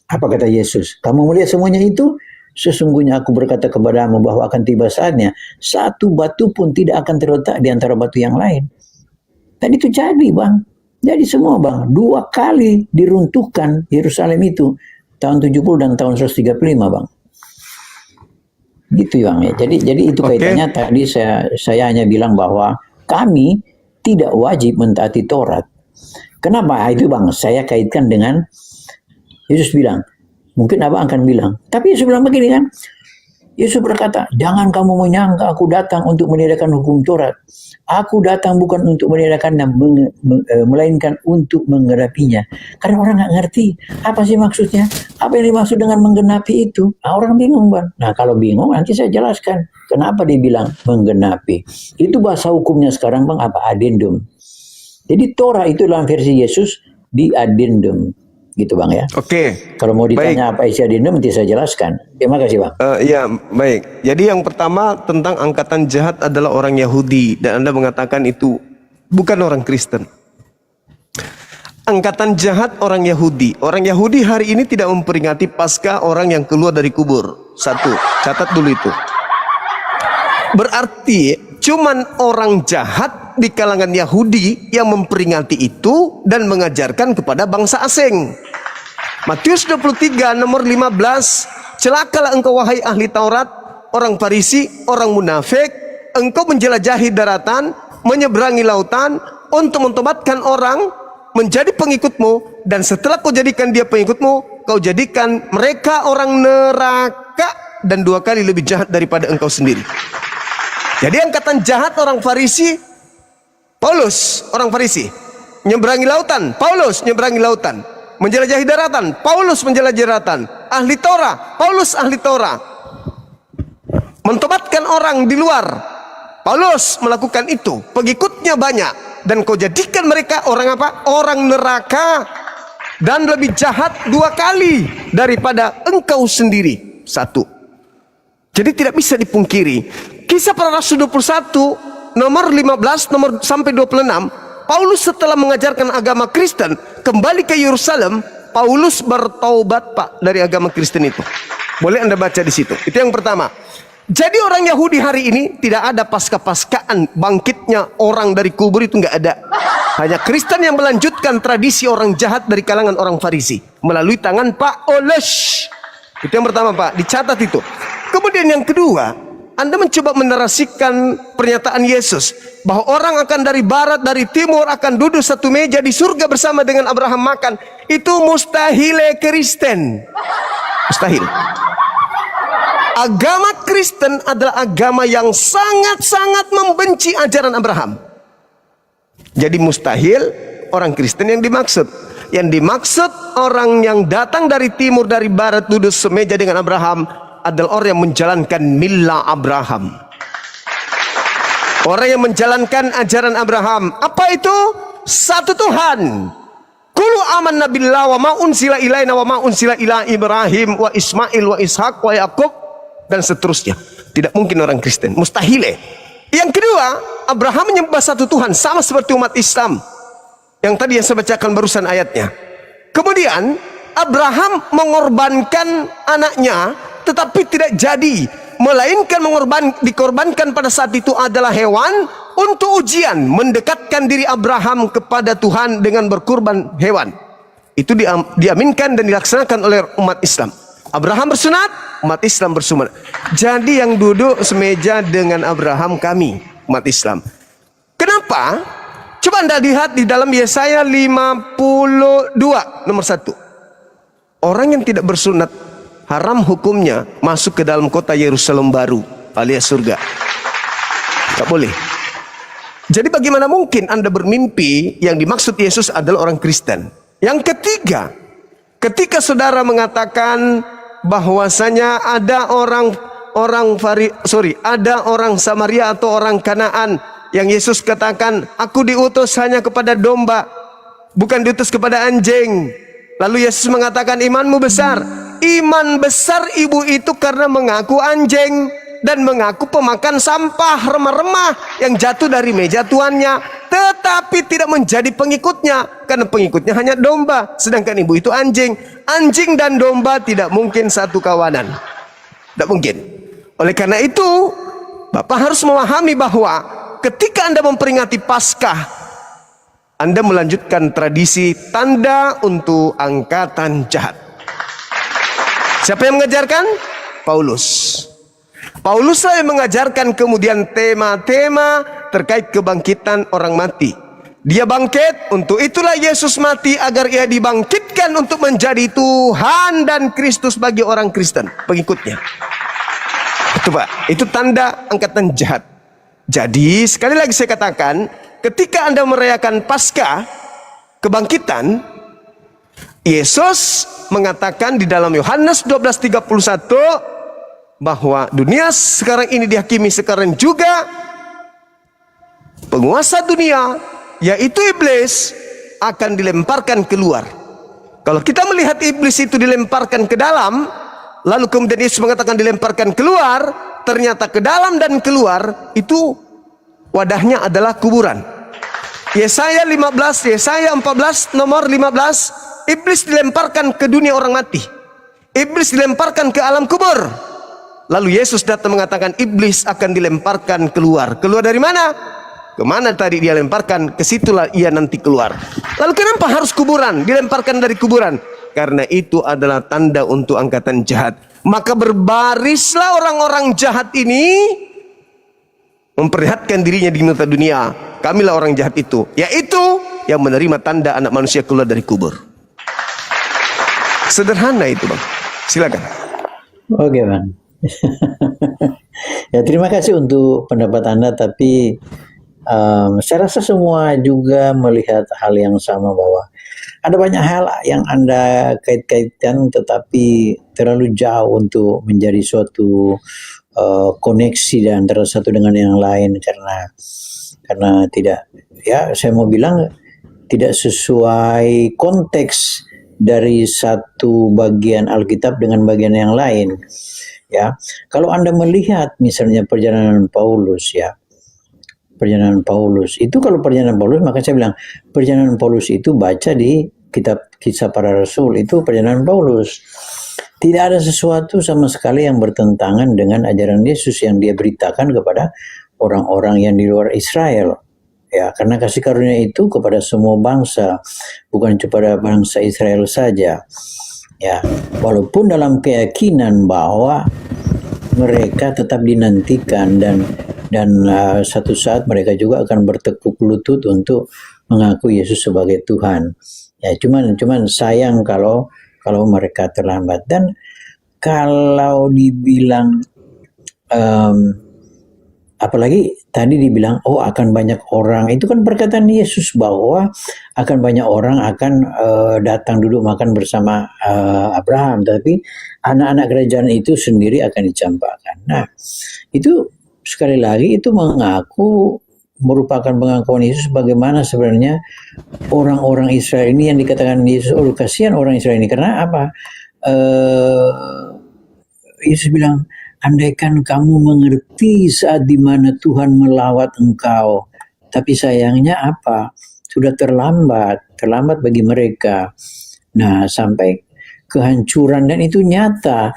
Apa kata Yesus? Kamu melihat semuanya itu? Sesungguhnya aku berkata kepadamu bahwa akan tiba saatnya satu batu pun tidak akan terletak di antara batu yang lain. Dan itu jadi, Bang. Jadi semua, Bang. 2 kali diruntuhkan Yerusalem itu. Tahun 70 dan tahun 135, Bang. Gitu, Bang. Ya. Jadi itu kaitannya tadi saya hanya bilang bahwa kami tidak wajib mentaati Taurat. Kenapa? Itu, Bang. Saya kaitkan dengan Yesus bilang. Mungkin Abang akan bilang. Tapi Yesus bilang begini kan. Yesus berkata, jangan kamu menyangka aku datang untuk meniadakan hukum Taurat. Aku datang bukan untuk meniadakannya, melainkan untuk menggenapinya. Karena orang nggak ngerti apa sih maksudnya, apa yang dimaksud dengan menggenapi itu. Orang bingung, Bang. Nah kalau bingung nanti saya jelaskan kenapa dia bilang menggenapi. Itu bahasa hukumnya sekarang, Bang, apa? Addendum. Jadi Torah itu dalam versi Yesus di addendum. Gitu, Bang, ya. Oke. Kalau mau ditanya apa isi addendum nanti saya jelaskan. Terima kasih, Bang. Ya, baik. Jadi yang pertama tentang angkatan jahat adalah orang Yahudi, dan Anda mengatakan itu bukan orang Kristen. Angkatan jahat orang Yahudi. Orang Yahudi hari ini tidak memperingati Paskah orang yang keluar dari kubur. 1, catat dulu itu. Berarti cuman orang jahat di kalangan Yahudi yang memperingati itu dan mengajarkan kepada bangsa asing. Matius 23 nomor 15, celakalah engkau wahai ahli Taurat, orang Farisi, orang munafik, engkau menjelajahi daratan, menyeberangi lautan untuk mentobatkan orang menjadi pengikutmu, dan setelah kau jadikan dia pengikutmu, kau jadikan mereka orang neraka dan 2 kali lebih jahat daripada engkau sendiri. Jadi angkatan jahat orang Farisi, Paulus orang Farisi. Menyeberangi lautan, Paulus menyeberangi lautan. Menjelajahi daratan, Paulus menjelajahi daratan. Ahli Torah, Paulus ahli Torah. Mentobatkan orang di luar, Paulus melakukan itu. Pengikutnya banyak, dan kau jadikan mereka orang apa? Orang neraka, dan lebih jahat 2 kali daripada engkau sendiri. 1. Jadi tidak bisa dipungkiri. Kisah Para Rasul 21 nomor 15 nomor sampai 26, Paulus setelah mengajarkan agama Kristen kembali ke Yerusalem, Paulus bertaubat, Pak, dari agama Kristen itu. Boleh Anda baca di situ. Itu yang pertama. Jadi orang Yahudi hari ini tidak ada pasca-paskaan bangkitnya orang dari kubur, itu nggak ada. Hanya Kristen yang melanjutkan tradisi orang jahat dari kalangan orang Farisi melalui tangan Paulus. Itu yang pertama, Pak, dicatat itu. Kemudian yang kedua, Anda mencoba menarasikan pernyataan Yesus bahwa orang akan dari barat, dari timur akan duduk satu meja di surga bersama dengan Abraham makan. Itu mustahil Kristen. Mustahil. Agama Kristen adalah agama yang sangat-sangat membenci ajaran Abraham. Jadi mustahil orang Kristen yang dimaksud. Yang dimaksud orang yang datang dari timur, dari barat duduk semeja dengan Abraham adalah orang yang menjalankan milah Abraham. Orang yang menjalankan ajaran Abraham. Apa itu? Satu Tuhan. Kulu amanna billah wa ma unsila ilaina wa ma unsila ila Ibrahim wa Ismail wa Ishak wa Yakub dan seterusnya. Tidak mungkin orang Kristen, mustahil. Yang kedua, Abraham menyembah satu Tuhan sama seperti umat Islam. Yang tadi yang saya bacakan barusan ayatnya. Kemudian Abraham mengorbankan anaknya, tetapi tidak jadi, melainkan dikorbankan pada saat itu adalah hewan untuk ujian, mendekatkan diri Abraham kepada Tuhan dengan berkurban hewan. Itu diaminkan dan dilaksanakan oleh umat Islam. Abraham bersunat, umat Islam bersunat. Jadi yang duduk semeja dengan Abraham kami, umat Islam. Kenapa? Coba Anda lihat di dalam Yesaya 52 nomor 1. Orang yang tidak bersunat haram hukumnya masuk ke dalam kota Yerusalem baru alias surga. Tak boleh. Jadi bagaimana mungkin Anda bermimpi yang dimaksud Yesus adalah orang Kristen? Yang ketiga, ketika saudara mengatakan bahwasanya ada orang Samaria atau orang Kanaan yang Yesus katakan, aku diutus hanya kepada domba, bukan diutus kepada anjing. Lalu Yesus mengatakan, imanmu besar. Iman besar ibu itu karena mengaku anjing dan mengaku pemakan sampah remah-remah yang jatuh dari meja tuannya, tetapi tidak menjadi pengikutnya karena pengikutnya hanya domba, sedangkan ibu itu anjing. Anjing dan domba tidak mungkin satu kawanan, tidak mungkin. Oleh karena itu Bapak harus memahami bahwa ketika Anda memperingati Paskah, Anda melanjutkan tradisi tanda untuk angkatan jahat. Siapa yang mengajarkan? Paulus. Pauluslah yang mengajarkan kemudian tema-tema terkait kebangkitan orang mati. Dia bangkit, untuk itulah Yesus mati agar ia dibangkitkan untuk menjadi Tuhan dan Kristus bagi orang Kristen, pengikutnya. Itu Pak, itu tanda angkatan jahat. Jadi sekali lagi saya katakan, ketika Anda merayakan Paskah, kebangkitan, Yesus mengatakan di dalam Yohanes 12:31 bahwa dunia sekarang ini dihakimi sekarang juga penguasa dunia, yaitu iblis, akan dilemparkan keluar. Kalau kita melihat iblis itu dilemparkan ke dalam, lalu kemudian Yesus mengatakan dilemparkan keluar, ternyata ke dalam dan keluar itu wadahnya adalah kuburan. Yesaya 14 nomor 15, iblis dilemparkan ke dunia orang mati. Iblis dilemparkan ke alam kubur. Lalu Yesus datang mengatakan iblis akan dilemparkan keluar. Keluar dari mana? Kemana tadi dia lemparkan? Kesitulah ia nanti keluar. Lalu kenapa harus kuburan? Dilemparkan dari kuburan. Karena itu adalah tanda untuk angkatan jahat. Maka berbarislah orang-orang jahat ini memperlihatkan dirinya di mata dunia. Kamilah orang jahat itu, yaitu yang menerima tanda anak manusia keluar dari kubur. Sederhana itu Bang. Silakan. Oke Bang. Ya, terima kasih untuk pendapat Anda, tapi saya rasa semua juga melihat hal yang sama, bahwa ada banyak hal yang Anda kait-kaitkan tetapi terlalu jauh untuk menjadi suatu koneksi di antara satu dengan yang lain, karena tidak, ya saya mau bilang tidak sesuai konteks dari satu bagian Alkitab dengan bagian yang lain. Ya, kalau Anda melihat misalnya perjalanan Paulus, ya, perjalanan Paulus itu, kalau perjalanan Paulus, maka saya bilang perjalanan Paulus itu baca di kitab Kisah Para Rasul, itu perjalanan Paulus. Tidak ada sesuatu sama sekali yang bertentangan dengan ajaran Yesus yang dia beritakan kepada orang-orang yang di luar Israel. Ya, karena kasih karunia itu kepada semua bangsa, bukan kepada bangsa Israel saja. Ya, walaupun dalam keyakinan bahwa mereka tetap dinantikan dan satu saat mereka juga akan bertekuk lutut untuk mengaku Yesus sebagai Tuhan. Ya, cuman sayang kalau mereka terlambat. Dan kalau dibilang apalagi tadi dibilang akan banyak orang, itu kan perkataan Yesus bahwa akan banyak orang akan datang duduk makan bersama Abraham, tapi anak-anak kerajaan itu sendiri akan dicampakkan. Nah, itu sekali lagi itu mengaku merupakan pengakuan Yesus bagaimana sebenarnya orang-orang Israel ini yang dikatakan Yesus, kasihan orang Israel ini karena apa? Yesus bilang, andaikan kamu mengerti saat dimana Tuhan melawat engkau, tapi sayangnya apa? Sudah terlambat bagi mereka. Nah, sampai kehancuran, dan itu nyata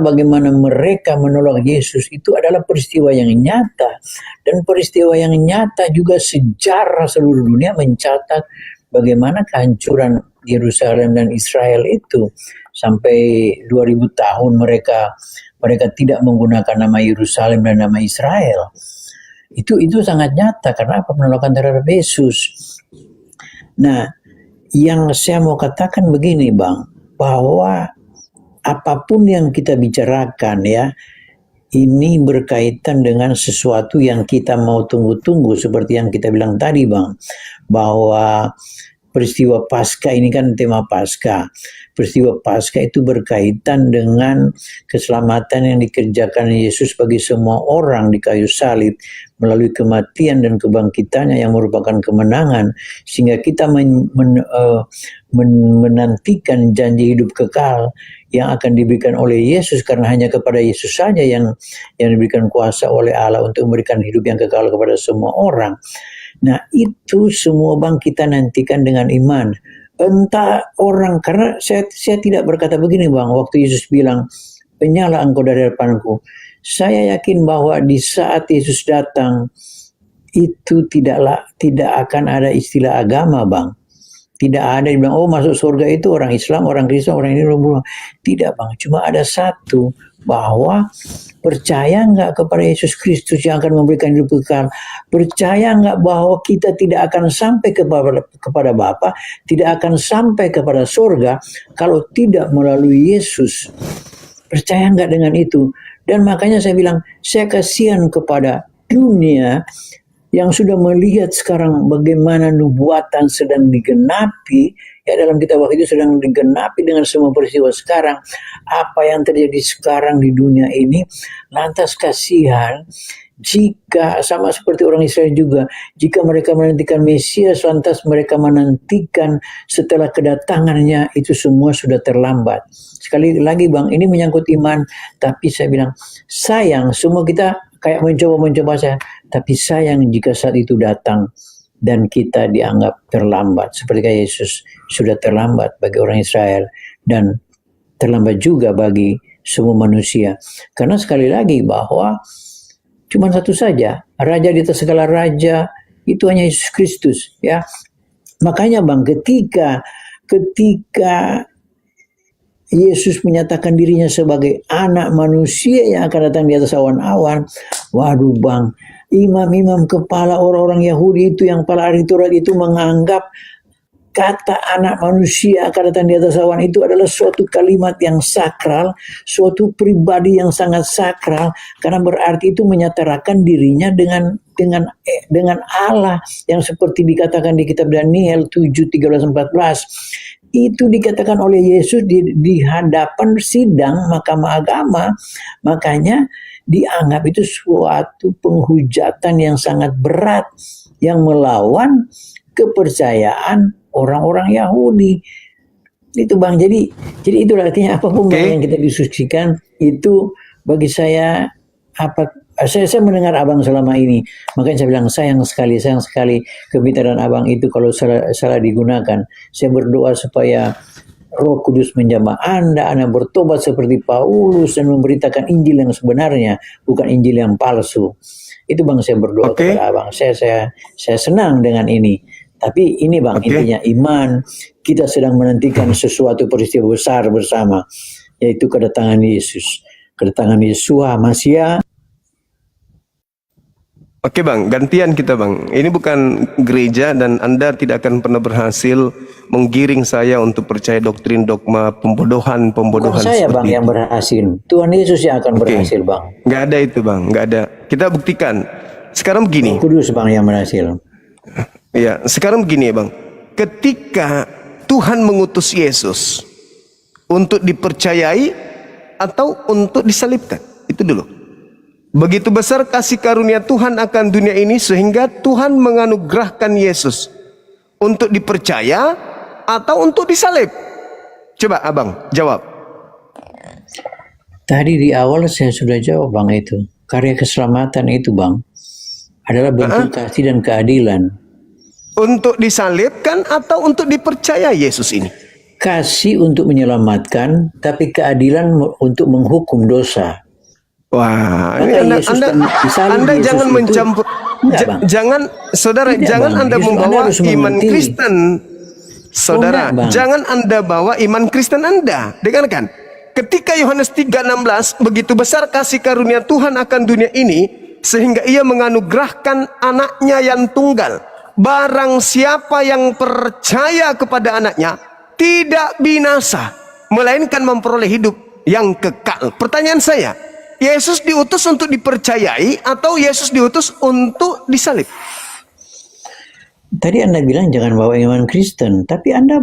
bagaimana mereka menolak Yesus itu adalah peristiwa yang nyata, dan peristiwa yang nyata juga sejarah seluruh dunia mencatat bagaimana kehancuran Yerusalem dan Israel itu sampai 2000 tahun mereka tidak menggunakan nama Yerusalem dan nama Israel. Itu sangat nyata karena apa? Penolakan terhadap Yesus. Nah, yang saya mau katakan begini, Bang, bahwa apapun yang kita bicarakan ya, ini berkaitan dengan sesuatu yang kita mau tunggu-tunggu, seperti yang kita bilang tadi, Bang, bahwa peristiwa Paskah ini kan tema Paskah. Peristiwa Paskah itu berkaitan dengan keselamatan yang dikerjakan Yesus bagi semua orang di kayu salib melalui kematian dan kebangkitannya yang merupakan kemenangan, sehingga kita menantikan janji hidup kekal yang akan diberikan oleh Yesus, karena hanya kepada Yesus saja yang diberikan kuasa oleh Allah untuk memberikan hidup yang kekal kepada semua orang. Nah, itu semua, Bang, kita nantikan dengan iman. Entah orang, karena saya tidak berkata begini, Bang, waktu Yesus bilang, penyalah engkau dari hadapanku. Saya yakin bahwa di saat Yesus datang, itu tidak akan ada istilah agama, Bang. Tidak ada yang bilang, masuk surga itu orang Islam, orang Kristen, orang ini. Tidak, Bang. Cuma ada satu, bahwa percaya nggak kepada Yesus Kristus yang akan memberikan hidup kekal? Percaya nggak bahwa kita tidak akan sampai kepada Bapa, tidak akan sampai kepada surga kalau tidak melalui Yesus? Percaya nggak dengan itu? Dan makanya saya bilang, saya kasihan kepada dunia yang sudah melihat sekarang bagaimana nubuatan sedang digenapi, ya dalam kitab Wahyu itu sedang digenapi dengan semua peristiwa sekarang. Apa yang terjadi sekarang di dunia ini, lantas kasihan jika sama seperti orang Israel juga, jika mereka menantikan Mesias, lantas mereka menantikan setelah kedatangannya, itu semua sudah terlambat. Sekali lagi, Bang, ini menyangkut iman, tapi saya bilang, sayang, semua kita kayak mencoba saya, tapi sayang jika saat itu datang dan kita dianggap terlambat, seperti Yesus sudah terlambat bagi orang Israel dan terlambat juga bagi semua manusia. Karena sekali lagi bahwa cuma satu saja, raja di atas segala raja, itu hanya Yesus Kristus, ya. Makanya, Bang, ketika Yesus menyatakan dirinya sebagai anak manusia yang akan datang di atas awan-awan, waduh, Bang, imam-imam kepala orang-orang Yahudi itu yang kepala ahli Taurat itu menganggap kata anak manusia akan datang di atas awan itu adalah suatu kalimat yang sakral, suatu pribadi yang sangat sakral, karena berarti itu menyatakan dirinya dengan Allah, yang seperti dikatakan di kitab Daniel 7:13-14. Itu dikatakan oleh Yesus di hadapan sidang mahkamah agama. Makanya dianggap itu suatu penghujatan yang sangat berat yang melawan kepercayaan orang-orang Yahudi. Itu, Bang. Jadi itu artinya apapun yang kita diskusikan itu bagi saya saya mendengar Abang selama ini, makanya saya bilang sayang sekali kebintaran Abang itu kalau salah digunakan. Saya berdoa supaya Roh Kudus menjamah Anda bertobat seperti Paulus dan memberitakan Injil yang sebenarnya, bukan Injil yang palsu. Itu, Bang, saya berdoa kepada Abang. Saya senang dengan ini. Tapi ini, Bang, intinya iman. Kita sedang menantikan sesuatu peristiwa besar bersama, yaitu kedatangan Yesus. kedatangan Yeshua Masia. Oke bang, gantian kita bang. Ini bukan gereja dan Anda tidak akan pernah berhasil menggiring saya untuk percaya doktrin dogma pembodohan Bukan saya bang seperti yang itu. berhasil, Tuhan Yesus yang akan Oke. berhasil bang. Nggak ada itu bang, nggak ada. Kita buktikan. Sekarang begini. Kudus bang yang berhasil. Ya, sekarang begini ya bang. Ketika Tuhan mengutus Yesus untuk dipercayai atau untuk disalibkan, itu dulu. Begitu besar kasih karunia Tuhan akan dunia ini sehingga Tuhan menganugerahkan Yesus untuk dipercaya atau untuk disalib. Coba abang jawab. Tadi di awal saya sudah jawab bang itu. Karya keselamatan itu bang adalah bentuk kasih dan keadilan. Untuk disalibkan atau untuk dipercaya Yesus ini? Kasih untuk menyelamatkan, tapi keadilan untuk menghukum dosa. Wah, Maka ini Yesus anda Yesus jangan itu- mencampur. Enggak, Bang. Jangan, saudara, Tidak, jangan Bang. Anda Justru membawa Anda harus iman mengerti. Kristen. Saudara, enggak, Bang. jangan Anda bawa iman Kristen Anda. Dengarkan. Ketika Yohanes 3:16, begitu besar kasih karunia Tuhan akan dunia ini, sehingga ia menganugerahkan anaknya yang tunggal. Barang siapa yang percaya kepada anaknya, tidak binasa, melainkan memperoleh hidup yang kekal. Pertanyaan saya, Yesus diutus untuk dipercayai atau Yesus diutus untuk disalib? Tadi Anda bilang jangan bawa iman Kristen, tapi Anda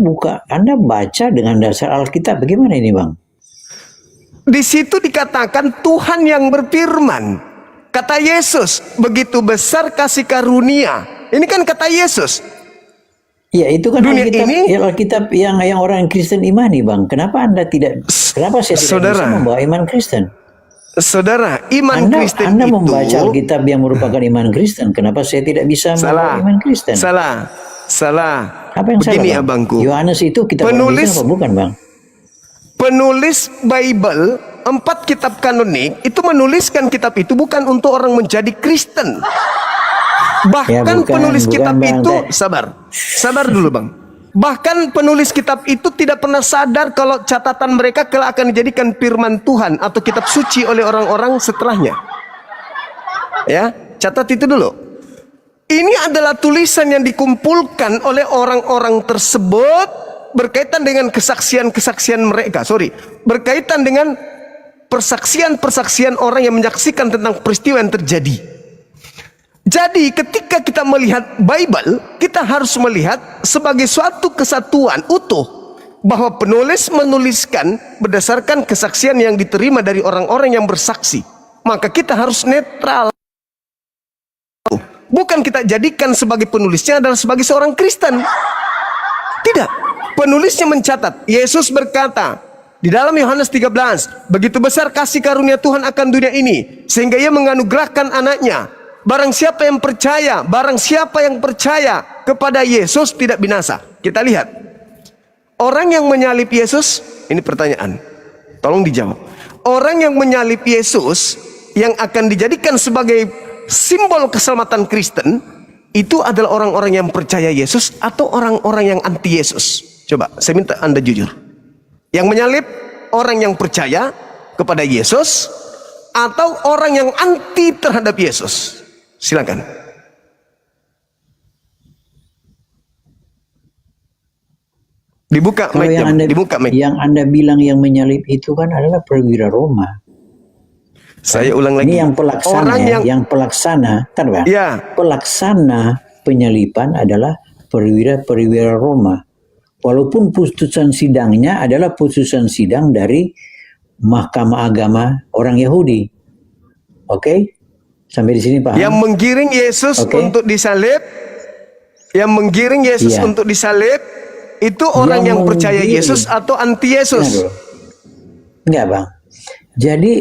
baca dengan dasar Alkitab. Bagaimana ini bang? Di situ dikatakan Tuhan yang berfirman. Kata Yesus, begitu besar kasih karunia. Ini kan kata Yesus. Ya itu kan Dunia Alkitab, ini- ya, Alkitab yang orang Kristen imani bang. Kenapa Anda tidak? Kenapa saya tidak Saudara. bisa membawa iman Kristen? Saudara, iman Kristen Anda itu membaca Alkitab yang merupakan iman Kristen. Kenapa saya tidak bisa membawa iman Kristen? Salah. Apa yang Begini salah bang? abangku. Yohanes itu kitab orang Penulis- Kristen apa bukan bang? Penulis Bible 4 kitab kanonik itu menuliskan kitab itu bukan untuk orang menjadi Kristen. Bahkan bukan, penulis bukan, kitab Bang. itu sabar dulu bang. Bahkan penulis kitab itu tidak pernah sadar kalau catatan mereka kelak akan dijadikan firman Tuhan atau kitab suci oleh orang-orang setelahnya. Ya, catat itu dulu. Ini adalah tulisan yang dikumpulkan oleh orang-orang tersebut berkaitan dengan kesaksian-kesaksian mereka. Berkaitan dengan persaksian-persaksian orang yang menyaksikan tentang peristiwa yang terjadi. Jadi ketika kita melihat Bible, kita harus melihat sebagai suatu kesatuan utuh, bahwa penulis menuliskan berdasarkan kesaksian yang diterima dari orang-orang yang bersaksi. Maka kita harus netral. Bukan kita jadikan sebagai penulisnya adalah sebagai seorang Kristen. Tidak. Penulisnya mencatat, Yesus berkata di dalam Yohanes 13, begitu besar kasih karunia Tuhan akan dunia ini, sehingga ia menganugerahkan anaknya. Barang siapa yang percaya kepada Yesus tidak binasa. Kita lihat. Orang yang menyalib Yesus, ini pertanyaan. Tolong dijawab. Orang yang menyalib Yesus yang akan dijadikan sebagai simbol keselamatan Kristen, itu adalah orang-orang yang percaya Yesus atau orang-orang yang anti Yesus? Coba, saya minta Anda jujur. Yang menyalib orang yang percaya kepada Yesus atau orang yang anti terhadap Yesus? Silakan. Dibuka Kalau mic, yang dibuka mic. yang Anda bilang yang menyalib itu kan adalah perwira Roma. Saya ulang lagi. Ini yang pelaksana, Orang yang pelaksana, kan Bang? Ya, Pelaksana penyaliban adalah perwira Roma. Walaupun putusan sidangnya adalah putusan sidang dari Mahkamah Agama orang Yahudi. Oke? Sampai di sini paham? yang menggiring Yesus Oke. untuk disalib, yang menggiring Yesus Iya. untuk disalib, itu orang yang percaya menggiring. Yesus atau anti Nah, Yesus? dulu. Enggak Bang. Jadi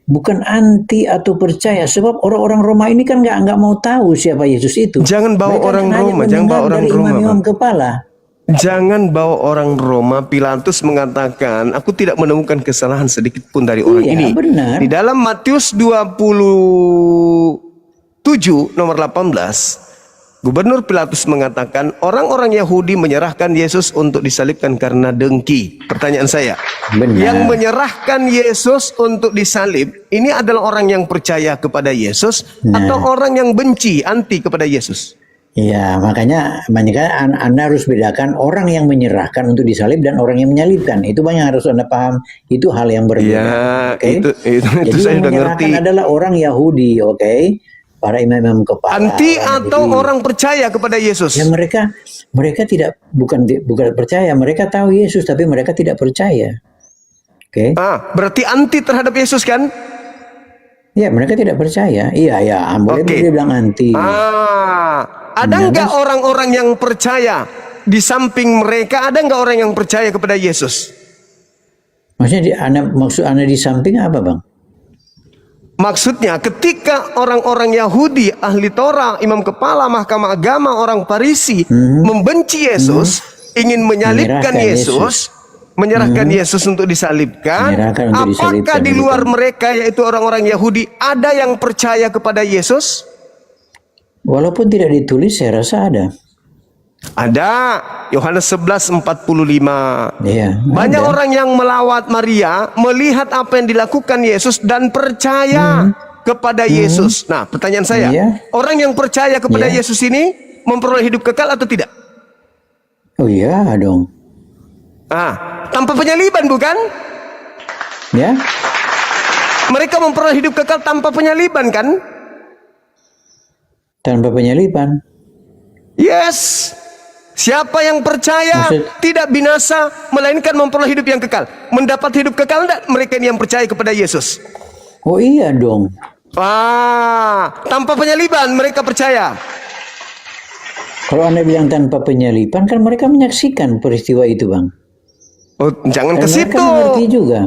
bukan anti atau percaya, sebab orang-orang Roma ini kan nggak mau tahu siapa Yesus itu. Jangan bawa Mereka orang hanya Roma, jangan bawa mendengar orang dari Roma, imam-imam Bang. kepala. Jangan bawa orang Roma. Pilatus mengatakan, aku tidak menemukan kesalahan sedikit pun dari orang Iya, ini. benar. Di dalam Matius 27 nomor 18, Gubernur Pilatus mengatakan orang-orang Yahudi menyerahkan Yesus untuk disalibkan karena dengki. Pertanyaan saya, Benar. yang menyerahkan Yesus untuk disalib ini adalah orang yang percaya kepada Yesus atau orang yang benci, anti kepada Yesus? Ya, makanya Anda harus bedakan orang yang menyerahkan untuk disalib dan orang yang menyalibkan. Itu banyak harus Anda paham. Itu hal yang berbeda. Ya, Oke? itu Jadi saya yang udah menyerahkan ngerti. adalah orang Yahudi, oke? Para imam-imam kepala. Anti orang atau Yahudi. orang percaya kepada Yesus? Ya mereka tidak bukan percaya, mereka tahu Yesus tapi mereka tidak percaya. Oke? Berarti anti terhadap Yesus kan? Ya, mereka tidak percaya. Iya, boleh Oke. dibilang anti. Ada nggak orang-orang yang percaya di samping mereka? Ada nggak orang yang percaya kepada Yesus? Maksudnya maksud Anda di samping apa, Bang? Maksudnya ketika orang-orang Yahudi, ahli Torah, imam kepala, mahkamah agama, orang Farisi membenci Yesus, ingin menyalibkan Menyerahkan Yesus, menyerahkan Yesus untuk disalibkan, Menyerahkan untuk apakah disalibkan, di luar mereka yaitu orang-orang Yahudi ada yang percaya kepada Yesus? Walaupun tidak ditulis, saya rasa ada. Ada. Yohanes 11:45. Iya. Banyak ada. orang yang melawat Maria, melihat apa yang dilakukan Yesus dan percaya kepada Yesus. Nah, pertanyaan saya, Iya. orang yang percaya kepada Iya. Yesus ini memperoleh hidup kekal atau tidak? Oh iya dong. Tanpa penyaliban bukan? Ya. Mereka memperoleh hidup kekal tanpa penyaliban kan? Tanpa penyaliban. Yes. Siapa yang percaya tidak binasa, melainkan memperoleh hidup yang kekal. Mendapat hidup kekal enggak mereka ini yang percaya kepada Yesus? Oh iya dong. Tanpa penyaliban mereka percaya. Kalau Anda bilang tanpa penyaliban, kan mereka menyaksikan peristiwa itu, Bang. Oh, jangan Dan ke mereka situ. mengerti juga.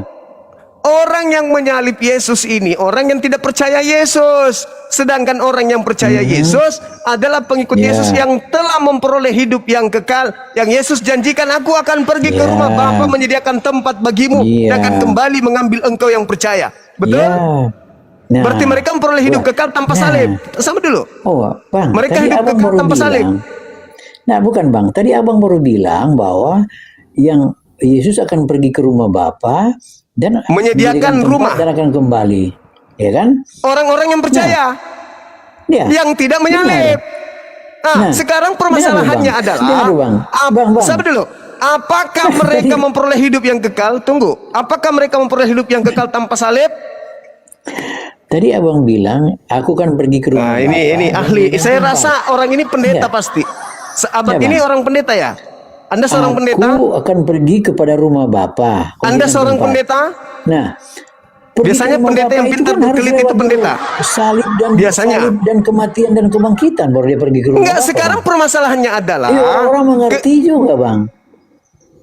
Orang yang menyalib Yesus ini orang yang tidak percaya Yesus. Sedangkan orang yang percaya Yesus adalah pengikut Ya. Yesus yang telah memperoleh hidup yang kekal. Yang Yesus janjikan, aku akan pergi ke Ya. rumah Bapa menyediakan tempat bagimu Ya. dan akan kembali mengambil engkau yang percaya. Betul? Ya. Nah, Berarti mereka memperoleh hidup kekal tanpa salib. Sama dulu. Oh, Bang. Mereka tadi hidup Abang kekal baru tanpa salib. bilang. Nah, bukan, Bang. Tadi Abang baru bilang bahwa yang Yesus akan pergi ke rumah Bapa dan Menyediakan tempat rumah. dan akan kembali. Ya kan? Orang-orang yang percaya, Ya. yang tidak menyalib. Nah, Sekarang permasalahannya benar, Bang. adalah, Benar, Bang. Bang. sabar dulu. Apakah mereka memperoleh hidup yang kekal? Tunggu. Apakah mereka memperoleh hidup yang kekal tanpa salib? Tadi Abang bilang, aku kan pergi ke rumah Nah, ini Bapa. ahli. Saya rasa orang ini pendeta Ya. pasti. Abang Ya, ini Bang. orang pendeta ya? Anda seorang pendeta? Aku akan pergi kepada rumah Bapa. Anda Kunjungan seorang tempat. pendeta? Nah, pergi Biasanya ke rumah pendeta Bapa yang itu pintar kan harus berkelit lewat itu pendeta. dulu salib Biasanya. dan kematian dan kebangkitan baru dia pergi ke rumah Enggak, Bapa, sekarang Bang. permasalahannya adalah Iya, orang mengerti juga, Bang.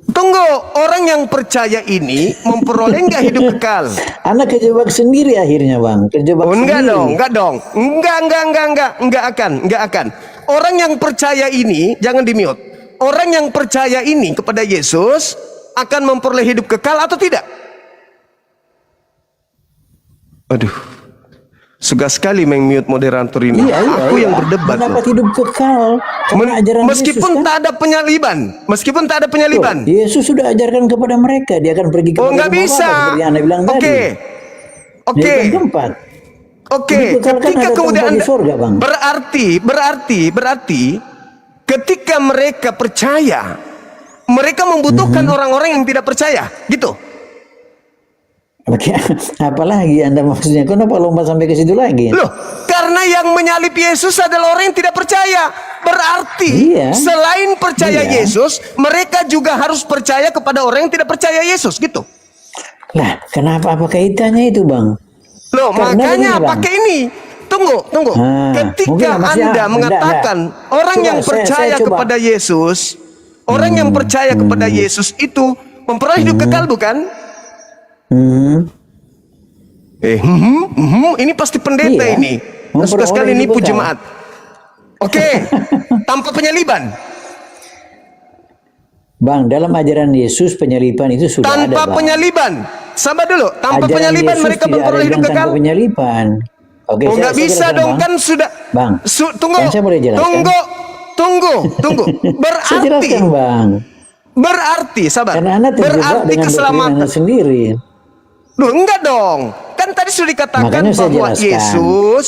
Tunggu, orang yang percaya ini memperoleh enggak hidup kekal? Anak kejebak sendiri akhirnya, Bang. Kejebak Enggak sendiri. dong, enggak dong. Enggak akan. Orang yang percaya ini, jangan di-mute. Orang yang percaya ini kepada Yesus akan memperoleh hidup kekal atau tidak? Aduh. Suka sekali meng-mute moderator ini. Aku yang berdebat loh. Mendapat hidup kekal. Karena ajaran Meskipun Yesus, kan? tak ada penyaliban. Meskipun tak ada penyaliban. Loh, Yesus sudah ajarkan kepada mereka. Dia akan pergi kepada Nggak rumah bisa. Bapa, seperti yang Anda bilang tadi. Oke. Dia kan tempat. Oke, Hidup kekal kan ketika ada kemudian tempat di Anda, surga, Bang. berarti ketika mereka percaya, mereka membutuhkan orang-orang yang tidak percaya, gitu. Oke, apalagi Anda maksudnya? Kenapa lompat sampai ke situ lagi? Loh, karena yang menyalib Yesus adalah orang yang tidak percaya. Berarti Iya. selain percaya Iya. Yesus, mereka juga harus percaya kepada orang yang tidak percaya Yesus, gitu. Lah, kenapa apa kaitannya itu, Bang? Loh, Karena makanya begini, Bang. pakai ini. Tunggu. Mungkin Ketika maksudnya- Anda mengatakan orang Coba, yang percaya saya coba. kepada Yesus, orang yang percaya kepada Yesus itu memperoleh hidup kekal, bukan? Ini pasti pendeta Iya. ini. Memperoleh Suka sekali hidup nipu kekal. jemaat. Oke, tanpa penyaliban. Bang, dalam ajaran Yesus penyaliban itu sudah ada, Tanpa Bang. penyaliban. Sabar dulu. Tanpa Ajaran penyaliban Yesus mereka tidak ada memperoleh hidup yang kekal. tanpa penyaliban. Oke, Oh, nggak saya bisa jelaskan, dong, Bang. kan sudah. Bang, Tunggu, kan saya boleh jelaskan? tunggu. Saya Berarti, jelaskan, Bang. sabar. Karena Anda terjebak Berarti dengan doktrin keselamatan. Anda sendiri. Loh, enggak dong. Kan tadi sudah dikatakan Makanya saya bahwa jelaskan. Yesus.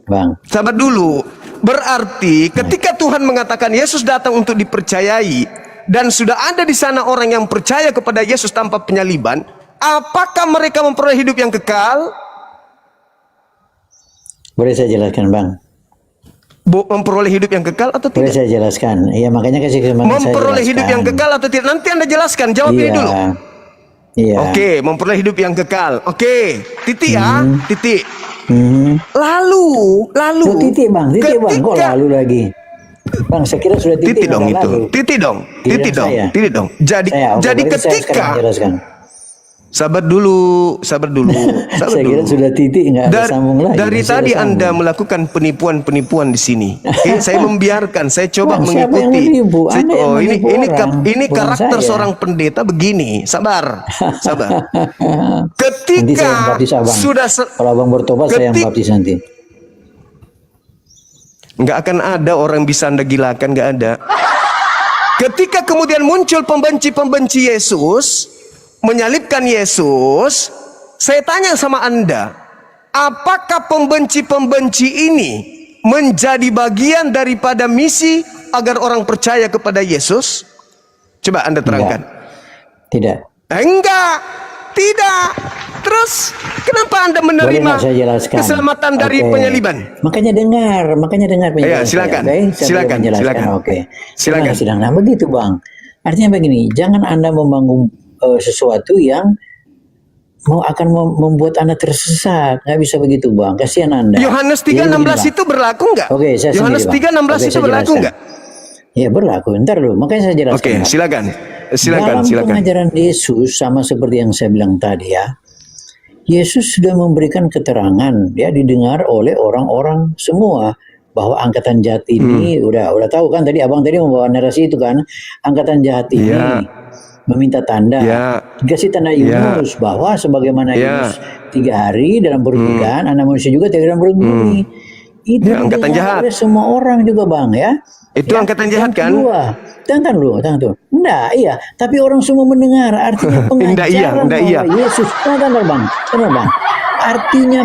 Bang, Sabar dulu. Berarti ketika Tuhan mengatakan Yesus datang untuk dipercayai dan sudah ada di sana orang yang percaya kepada Yesus tanpa penyaliban, apakah mereka memperoleh hidup yang kekal? boleh saya jelaskan, Bang? Memperoleh hidup yang kekal atau Boleh tidak? saya jelaskan? Iya, makanya kasih kesempatan saya Memperoleh hidup yang jelaskan. kekal atau tidak? Nanti Anda jelaskan. Jawab ini Iya. dulu. Iya. Oke, memperoleh hidup yang kekal. Oke, titik ya, titik. Hmm. Lalu, Oh, titik, Bang. Titik, Bang. Kok ketika lalu lagi? Bang, saya kira sudah titik, titik dong nggak itu, lalu. titik dong, Giliran titik dong, saya. titik dong. Jadi, Saya, oke, jadi berarti saya sekarang ketika jelaskan. sabar dulu, sabar Saya kira dulu. sudah titik, nggak ada sambung lagi. Dari Masih ada tadi Anda sambung. melakukan penipuan-penipuan di sini. Saya membiarkan, saya coba Bang, siapa yang mengikuti. menipu? Anda yang menipu orang, Ini bukan karakter saya. seorang pendeta begini. Sabar. Nanti saya yang Ketika baptis abang. sudah Kalau abang bertobat, saya yang baptis nanti. nggak akan ada orang bisa Anda gilakan, nggak ada. Ketika kemudian muncul pembenci-pembenci Yesus, menyalibkan Yesus, saya tanya sama Anda, apakah pembenci-pembenci ini menjadi bagian daripada misi agar orang percaya kepada Yesus? Coba Anda terangkan. Tidak. Enggak, tidak. Terus kenapa Anda Boleh menerima nggak saya jelaskan? keselamatan dari Oke. penyaliban? Makanya dengar penjelasan silakan. saya. Oke, saya Silakan, boleh menjelaskan. silakan. Oke. Silakan. Terima kasih, Bang. Nah, begitu, Bang. Artinya begini, jangan Anda membangun sesuatu yang akan membuat Anda tersesat. Nggak bisa begitu, Bang. Kasihan Anda. Yohanes Jadi 3:16 begini, Bang. itu berlaku nggak? Oke, saya Yohanes sendiri, Bang. 3:16 Oke, itu saya berlaku jelaskan. nggak? Ya, berlaku. Ntar dulu. Makanya saya jelaskan. Oke, Bang. silakan. Dalam pengajaran Yesus, sama seperti yang saya bilang tadi ya, Yesus sudah memberikan keterangan, ya, didengar oleh orang-orang semua bahwa angkatan jahat ini udah tahu kan, tadi abang tadi membawa narasi itu kan, angkatan jahat ini Ya. meminta tanda, Ya. dikasih tanda Yunus bahwa sebagaimana Ya. Yunus 3 hari dalam perut ikan, anak manusia juga 3 hari dalam perut bumi. Itu Ya, angkatan didengar jahat. oleh semua orang juga, Bang, ya. Itu angkatan jahat kan? Tangkan dulu. Enggak, iya. Tapi orang semua mendengar. Artinya pengajaran Enggak iya. bahwa Yesus. Tangkan, Bang. Artinya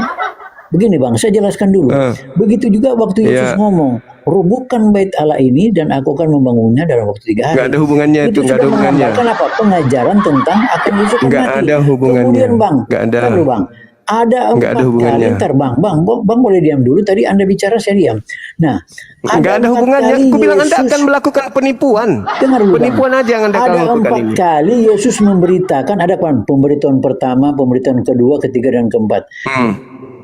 begini, Bang. Saya jelaskan dulu. Begitu juga waktu Yesus ngomong, rubuhkan bait Allah ini dan aku akan membangunnya dalam waktu 3 hari. Enggak ada hubungannya itu, enggak sudah ada hubungannya. mengabarkan apa? Pengajaran tentang akan Yesus akan Enggak mati. ada hubungannya. Kemudian, Bang. Enggak ada. Tunggu, Bang. Ada Enggak ada 4 kali. hubungannya. Ntar, Bang boleh diam dulu. Tadi Anda bicara, saya diam. Nah, Enggak ada 4 hubungannya. kali Aku bilang Anda Yesus- akan melakukan penipuan. Dengar dulu, Penipuan Bang. aja yang Anda akan Ada lakukan 4 ini. kali Yesus memberitakan, ada kan pemberitaan pertama, pemberitaan kedua, ketiga, dan keempat.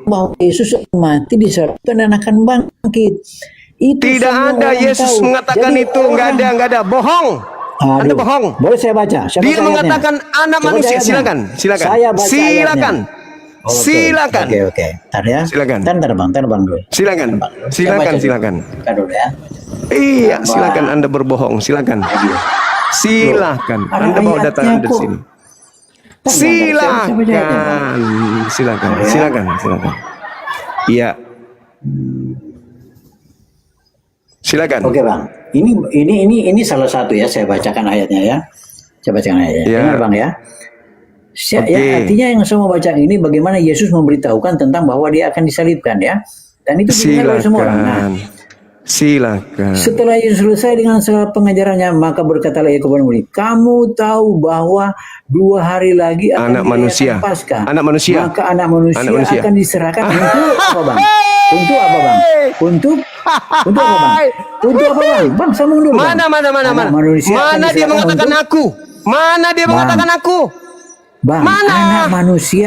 Bahwa Yesus akan mati diserahkan dan akan bangkit. Itu Tidak semua ada orang Yesus tahu. mengatakan Jadi itu. Enggak ada. Bohong. Anda Aduh, bohong. boleh saya baca? Saya Dia baca mengatakan ayatnya. anak Saya baca manusia. ayatnya. Silakan. Saya baca Silakan. ayatnya. Oke, Silakan. Oke. Ntar ya. Silakan. Ntar Bang dulu. Silakan. Saya baca dulu. Silakan. Ntar dulu ya. Iya, silakan Anda berbohong. Silakan. Silakan. Ada Anda bawa data ayatnya Anda kok. sini. Saya baca ayatnya, Bang. Silakan. Iya. Silakan. Oke, Bang. Ini salah satu ya, saya bacakan ayatnya ya. Saya bacakan ayatnya. Ya. Dengar, Bang ya. Oke. Ya, artinya yang semua baca ini bagaimana Yesus memberitahukan tentang bahwa dia akan disalibkan ya. Dan itu didengar oleh semua orang. Nah, Silakan. setelah Yesus selesai dengan segala pengajarannya, maka berkatalah ia kepada murid, kamu tahu bahwa 2 hari lagi akan Anak manusia. dirayakan Paskah. Anak manusia. Maka anak manusia akan diserahkan untuk apa, Bang? Untuk apa, Bang? Untuk apa, Bang? Untuk apa, Bang? Bang, sambung dulu, Bang. Mana? Anak manusia akan Mana dia diserahkan mengatakan untuk- aku? Mana dia Bang. mengatakan aku? Bang, Mana? anak manusia